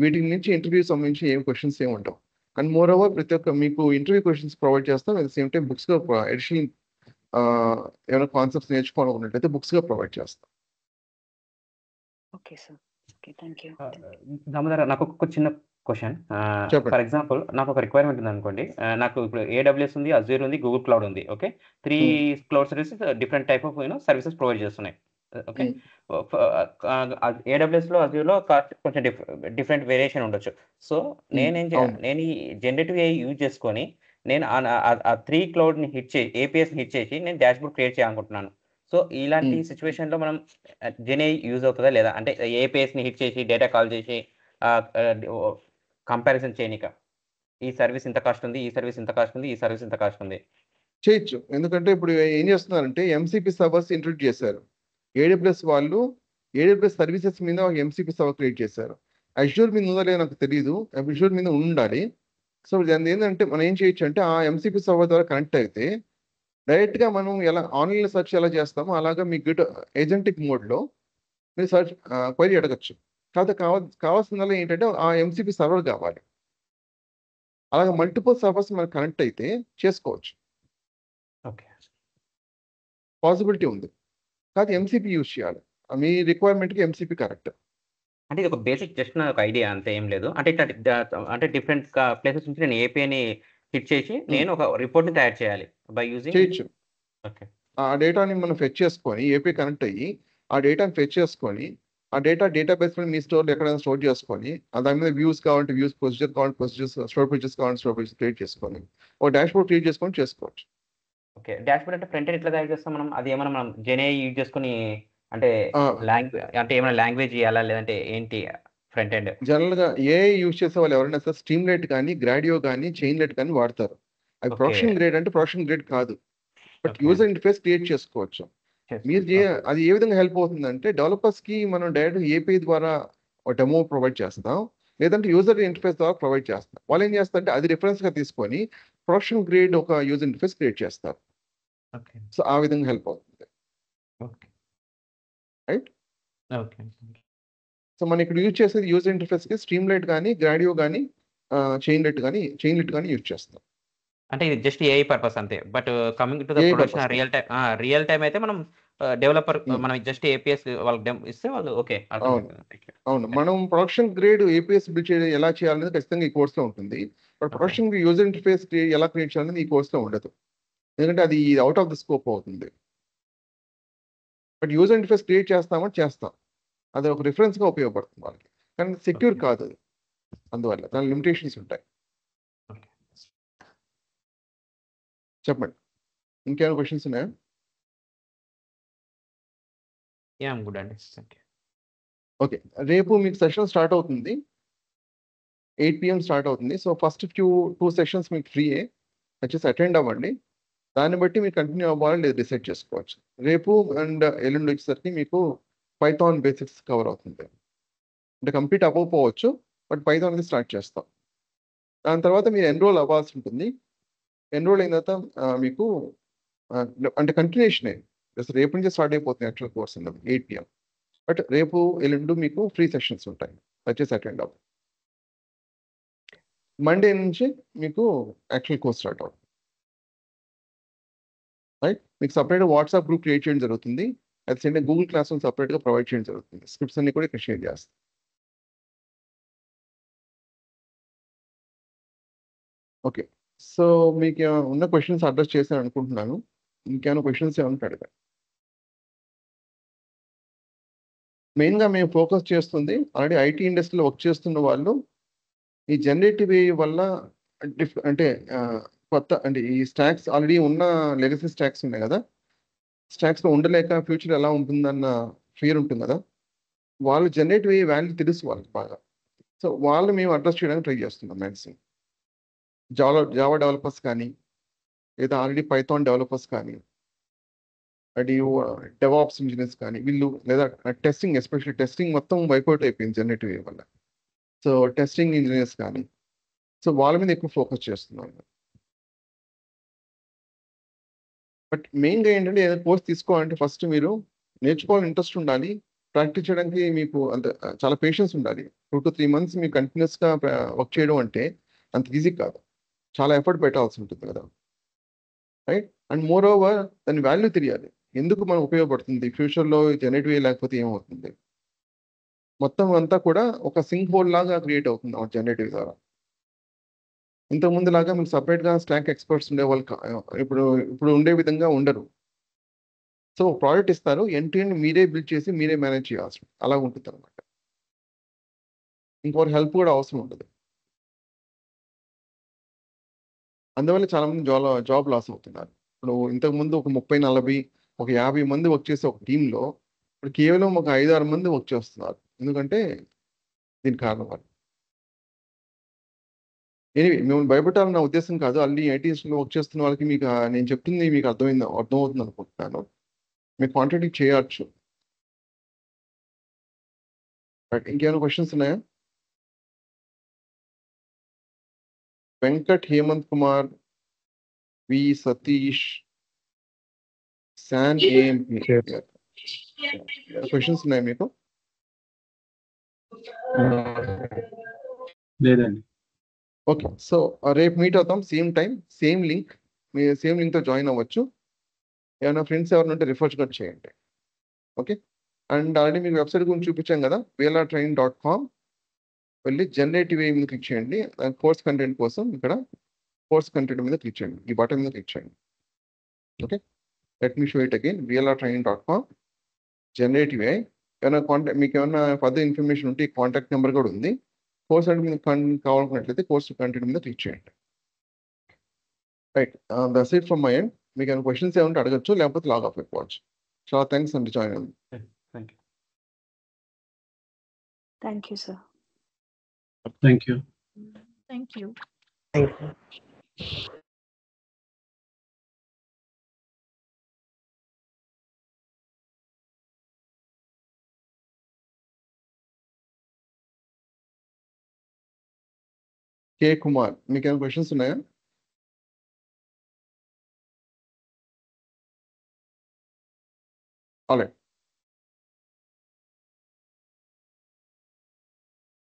వీటి నుంచి ఇంటర్వ్యూ సంబంధించి ఏం క్వశ్చన్స్ ఏమి ఉండవు. అండ్ మోర్ ఓవర్ ప్రతి ఒక్క మీకు ఇంటర్వ్యూ క్వశ్చన్స్ ప్రొవైడ్ చేస్తాం. అట్ ద సేమ్ టైం బుక్స్గా అడిషనల్ ఏమైనా కాన్సెప్ట్స్ నేర్చుకోవాలనుకున్నట్లయితే బుక్స్గా ప్రొవైడ్ చేస్తాం. Okay sir. Okay, thank you. Damodar, నాకు ఒక చిన్న క్వశ్చన్. చెప్పండి. ఫర్ ఎగ్జాంపుల్ నాకు ఒక రిక్వైర్మెంట్ ఉంది అనుకోండి. నాకు ఇప్పుడు AWS ఉంది, Azure ఉంది, గూగుల్ క్లౌడ్ ఉంది. Okay, 3 cloud services different type of services provide చేస్తున్నాయి. ఓకే, AWSలో Azureలో కాస్ట్ కొంచెం డిఫరెంట్ వేరియేషన్ ఉండొచ్చు. సో నేను ఈ జనరేటివ్ AI యూజ్ చేసుకొని నేను ఆ 3 క్లౌడ్ని హిట్ చేసి APIస్ని హిట్ చేసి నేను డాష్బోర్డ్ క్రియేట్ చేయాలనుకుంటున్నాను. సో ఇలాంటి సిచ్యువేషన్లో మనం జెన్ఏఐ యూజ్ అవుతుందా లేదా? అంటే APIస్ని హిట్ చేసి డేటా కాల్ చేసి కంపారిజన్ చేయనిక ఈ సర్వీస్ ఇంత కాస్ట్ ఉంది, ఈ సర్వీస్ ఇంత కాస్ట్ ఉంది, ఈ సర్వీస్ ఇంత కాస్ట్ ఉంది చేయొచ్చు. ఎందుకంటే ఇప్పుడు ఏం చేస్తున్నారంటే MCP సర్వర్స్ ఇంట్రొడ్యూస్ చేశారు. AWS వాళ్ళు AWS సర్వీసెస్ మీద ఒక MCP సర్వర్ క్రియేట్ చేశారు. అష్యూర్ మీద ఉందో లేదో నాకు తెలియదు, అష్యూర్ మీద ఉండాలి. సో దాని ఏంటంటే మనం ఏం చేయొచ్చు అంటే ఆ MCP సర్వర్ ద్వారా కనెక్ట్ అయితే డైరెక్ట్గా మనం ఎలా ఆన్లైన్లో సెర్చ్ ఎలా చేస్తామో అలాగా మీ గిట్ ఏజెంటిక్ మోడ్లో మీరు సెర్చ్ క్వైరీ అడగచ్చు. కాకపోతే కావాల్సిందల్లా ఏంటంటే ఆ MCP సర్వర్ కావాలి. అలాగే మల్టిపుల్ సర్వర్స్ మనకు కనెక్ట్ అయితే చేసుకోవచ్చు, ఓకే, పాసిబిలిటీ ఉంది. కాదు MCP యూజ్ చేయాలి. మీ రిక్వైర్మెంట్కి MCP కరెక్ట్. అంటే ఇది ఒక బేసిక్ జస్ట్ నాకు ఐడియా, అంతే, ఏం లేదు. అంటే ఇట్లా అంటే డిఫరెంట్ ప్లేసెస్ నుంచి నేను APIని హిట్ చేసి నేను ఒక రిపోర్ట్ని తయారు చేయాలి బై యూజింగ్. చేయొచ్చు. ఓకే, ఆ డేటాని మనం ఫెచ్ చేసుకొని API కనెక్ట్ అయ్యి ఆ డేటాని ఫెచ్ చేసుకొని ఆ డేటాబేస్ మీ స్టోర్లో ఎక్కడైనా స్టోర్ చేసుకొని దాని మీద వ్యూస్ కావాలంటే వ్యూస్, ప్రొసీజర్ కావాలంటే ప్రొసీజర్స్, స్టోర్ పేజెస్ కావాలంటే స్టోర్ పేజెస్ క్రియేట్ చేసుకొని ఒక డాష్బోర్డ్ క్రియేట్ చేసుకొని చేసుకోవచ్చు. ఓకే. డాష్బోర్డ్ అంటే ఫ్రంట్ ఎండ్ ఎట్లా తయారు చేస్తాం మనం? అది ఏమైనా మనం జెన్ఏఐ యూజ్ చేసుకొని అంటే ఏమైనా లాంగ్వేజ్ ఇవ్వాలా లేదంటే ఏంటి ఫ్రంట్ ఎండ్? జనరల్గా AI యూజ్ చేసే వాళ్ళు ఎవరైనా సరే స్ట్రీమ్లైట్ కానీ, గ్రాడియో కానీ, చైన్లైట్ కానీ వాడతారు. అవి ప్రొడక్షన్ గ్రేడ్ అంటే ప్రొడక్షన్ గ్రేడ్ కాదు, బట్ యూజర్ ఇంటర్ఫేస్ క్రియేట్ చేసుకోవచ్చు. మీరు అది ఏ విధంగా హెల్ప్ అవుతుందంటే డెవలపర్స్కి మనం డైరెక్ట్ API ద్వారా ఒక డెమో ప్రొవైడ్ చేస్తాం, లేదంటే యూజర్ ఇంటర్ఫేస్ ద్వారా ప్రొవైడ్ చేస్తాం. వాళ్ళు ఏం చేస్తారంటే అది రిఫరెన్స్గా తీసుకొని ప్రొడక్షన్ గ్రేడ్ ఒక యూజర్ ఇంటర్ఫేస్ క్రియేట్ చేస్తారు. ఓకే, సో ఆ విధంగా హెల్ప్ అవుతుంది. Okay, right. ఓకే. సో మనం ఇక్కడ యూజ్ చేసేది యూజర్ ఇంటర్ఫేస్కి స్ట్రీమ్లైట్ కానీ, గ్రాడియో కానీ, చైన్లైట్ కానీ యూజ్ చేస్తాం. అంటే ఇది జస్ట్ AI పర్పస్ అంతే. But coming to the AI production purpose. Real time అయితే మనం డెవలపర్ మనం జస్ట్ APIs వాళ్ళకి ఇస్తే వాళ్ళు ఓకే. అవును, మనం ప్రొడక్షన్ గ్రేడ్ APIs బిల్డ్ చేయడం ఎలా చేయాలనేది ఖచ్చితంగా ఈ కోర్సులో ఉంటుంది. బట్ ప్రొడక్షన్ యూజర్ ఇంటర్ఫేస్ ఎలా క్రియేట్ చేయాలనేది ఈ కోర్సులో ఉండదు, ఎందుకంటే అది అవుట్ ఆఫ్ ద స్కోప్ అవుతుంది. బట్ యూజర్ ఇంటర్ఫేస్ క్రియేట్ చేస్తాం, అది ఒక రిఫరెన్స్గా ఉపయోగపడుతుంది వాళ్ళకి, కానీ సెక్యూర్ కాదు అది. అందువల్ల దాని లిమిటేషన్స్ ఉంటాయి. చెప్పండి, ఇంకేమైనా క్వశ్చన్స్ ఉన్నాయా? గుడ్ అండి, ఓకే, రేపు మీకు సెషన్ స్టార్ట్ అవుతుంది, 8 PM స్టార్ట్ అవుతుంది. సో ఫస్ట్ 2 సెషన్స్ మీకు ఫ్రీయే, వచ్చేసి అటెండ్ అవ్వండి. దాన్ని బట్టి మీరు కంటిన్యూ అవ్వాలని లేదు డిసైడ్ చేసుకోవచ్చు. రేపు అండ్ ఎల్లుండి వచ్చేసరికి మీకు పైథాన్ బేసిక్స్ కవర్ అవుతుంది. అంటే కంప్లీట్ అవ్వకపోవచ్చు, బట్ పైథాన్ అనేది స్టార్ట్ చేస్తాం. దాని తర్వాత మీరు ఎన్రోల్ అవ్వాల్సి ఉంటుంది. ఎన్రోల్ అయిన తర్వాత మీకు అంటే కంటిన్యూషనే, జస్ట్ రేపు నుంచి స్టార్ట్ అయిపోతుంది యాక్చువల్ కోర్స్ అన్నది 8 PM. బట్ రేపు ఎల్లుండి మీకు ఫ్రీ సెషన్స్ ఉంటాయి, వచ్చేసి అటెండ్ అవ్వండి. మండే నుంచి మీకు యాక్చువల్ కోర్స్ స్టార్ట్ అవుతుంది. రైట్, మీకు సపరేట్గా వాట్సాప్ గ్రూప్ క్రియేట్ చేయడం జరుగుతుంది. అది సేమ్ గూగుల్ క్లాస్ రూమ్ సపరేట్గా ప్రొవైడ్ చేయడం జరుగుతుంది. స్క్రిప్ట్స్ అన్ని కూడా ఇక్కడ షేర్ చేస్తాం. ఓకే, సో మీకు ఉన్న క్వశ్చన్స్ అడ్రస్ చేశాను అనుకుంటున్నాను. ఇంకేమైనా క్వశ్చన్స్ ఏమైనా అడగాలి? మెయిన్గా మేము ఫోకస్ చేస్తుంది ఆల్రెడీ IT ఇండస్ట్రీలో వర్క్ చేస్తున్న వాళ్ళు ఈ జనరేటివ్ AI వల్ల అంటే కొత్త అంటే ఈ స్టాక్స్ ఆల్రెడీ ఉన్న లెగసీ స్టాక్స్ ఉన్నాయి కదా, స్టాక్స్లో ఉండలేక ఫ్యూచర్ ఎలా ఉంటుందన్న ఫియర్ ఉంటుంది కదా, వాళ్ళు జనరేటివ్ AI వాల్యూ తెలుసు వాళ్ళకి బాగా. సో వాళ్ళు మేము అడ్రస్ చేయడానికి ట్రై చేస్తున్నాం మ్యాక్సిమం. జావా డెవలపర్స్ కానీ, లేదా ఆల్రెడీ పైథాన్ డెవలపర్స్ కానీ, అది డెవాప్స్ ఇంజనీర్స్ కానీ, వీళ్ళు లేదా టెస్టింగ్, ఎస్పెషల్లీ టెస్టింగ్ మొత్తం వైపౌట్ అయిపోయింది జనరేటివ్ AI వల్ల. సో టెస్టింగ్ ఇంజనీర్స్ కానీ, సో వాళ్ళ మీద ఎక్కువ ఫోకస్ చేస్తున్నాం. బట్ మెయిన్గా ఏంటంటే ఏదైనా కోర్స్ తీసుకోవాలంటే ఫస్ట్ మీరు నేర్చుకోవాలని ఇంట్రెస్ట్ ఉండాలి. ప్రాక్టీస్ చేయడానికి మీకు అంత చాలా పేషెన్స్ ఉండాలి. 2 to 3 months మీకు కంటిన్యూస్గా వర్క్ చేయడం అంటే అంత ఈజీ కాదు. చాలా ఎఫర్ట్ పెట్టాల్సి ఉంటుంది కదా, రైట్? అండ్ మోర్ ఓవర్ దాని వాల్యూ తెలియాలి. ఎందుకు మనం ఉపయోగపడుతుంది ఫ్యూచర్లో జనరేటివ్ AI లేకపోతే ఏమవుతుంది? మొత్తం అంతా కూడా ఒక సింక్ హోల్ లాగా క్రియేట్ అవుతుంది ఆ జనరేటివ్ ద్వారా. ఇంతకుముందు లాగా మీకు సపరేట్గా స్టాక్ ఎక్స్పర్ట్స్ ఉండేవాళ్ళు ఇప్పుడు ఉండే విధంగా ఉండరు. సో ప్రాజెక్ట్ ఇస్తారు, ఎండ్ టు ఎండ్ మీరే బిల్డ్ చేసి మీరే మేనేజ్ చేయాల్సి అలా ఉంటుంది అనమాట. ఇంకొకరి హెల్ప్ కూడా అవసరం ఉంటుంది. అందువల్ల చాలా మంది జాబ్ లాస్ అవుతున్నారు. ఇప్పుడు ఇంతకుముందు ఒక 30-40 ఒక 50 మంది వర్క్ చేసే ఒక టీంలో ఇప్పుడు కేవలం ఒక 5-6 మంది వర్క్ చేస్తున్నారు. ఎందుకంటే దీనికి కారణం వాళ్ళు. ఎనివే మేము భయపెట్టాలని నా ఉద్దేశం కాదు. అన్ని ఐటీఎస్లో వర్క్ చేస్తున్న వాళ్ళకి మీకు నేను చెప్తుంది మీకు అర్థమవుతుంది అనుకుంటున్నాను. మీరు కాంట్రాక్ట్ చేయొచ్చు. ఇంకేమైనా క్వశ్చన్స్ ఉన్నాయా? వెంకట్, హేమంత్ కుమార్, వి సతీష్, శాన్ ఏఎంపీ. క్వశ్చన్స్ ఉన్నాయా మీకు? లేదండి. ఓకే, సో రేపు మీట్ అవుతాం సేమ్ టైం సేమ్ లింక్. మీరు సేమ్ లింక్తో జాయిన్ అవ్వచ్చు. ఏమైనా ఫ్రెండ్స్ ఎవరైనా ఉంటే రిఫర్ కూడా చేయండి. ఓకే, అండ్ ఆల్రెడీ మీకు వెబ్సైట్ గురించి చూపించాం కదా, vlrtraining.com వెళ్ళి జనరేటివ్ AI మీద క్లిక్ చేయండి. కోర్స్ కంటెంట్ కోసం ఇక్కడ కోర్స్ కంటెంట్ మీద క్లిక్ చేయండి, ఈ బటన్ మీద క్లిక్ చేయండి. Okay, let me show it again. vlrtraining.com generative AI. ఏమైనా మీకు ఏమైనా ఫర్దర్ ఇన్ఫర్మేషన్ ఉంటే ఈ కాంటాక్ట్ నెంబర్ కూడా ఉంది. కోర్స్ అంటే మీకు కావాలనుకున్నట్లయితే కోర్స్ కంటెంట్ మీద క్లిక్ చేయండి. Right, that's it from my end. మీకు ఏమైనా క్వశ్చన్స్ ఏమంటే అడగచ్చు, లేకపోతే లాగ్ ఆఫ్ అయిపోవచ్చు. చాలా థ్యాంక్స్ అండి జాయిన్ అవ్వండి. Thank you. Thank you sir. Thank you. Thank you. కే కుమార్, మీకు ఏమైనా క్వశ్చన్స్ ఉన్నాయా? ఆల్రైట్.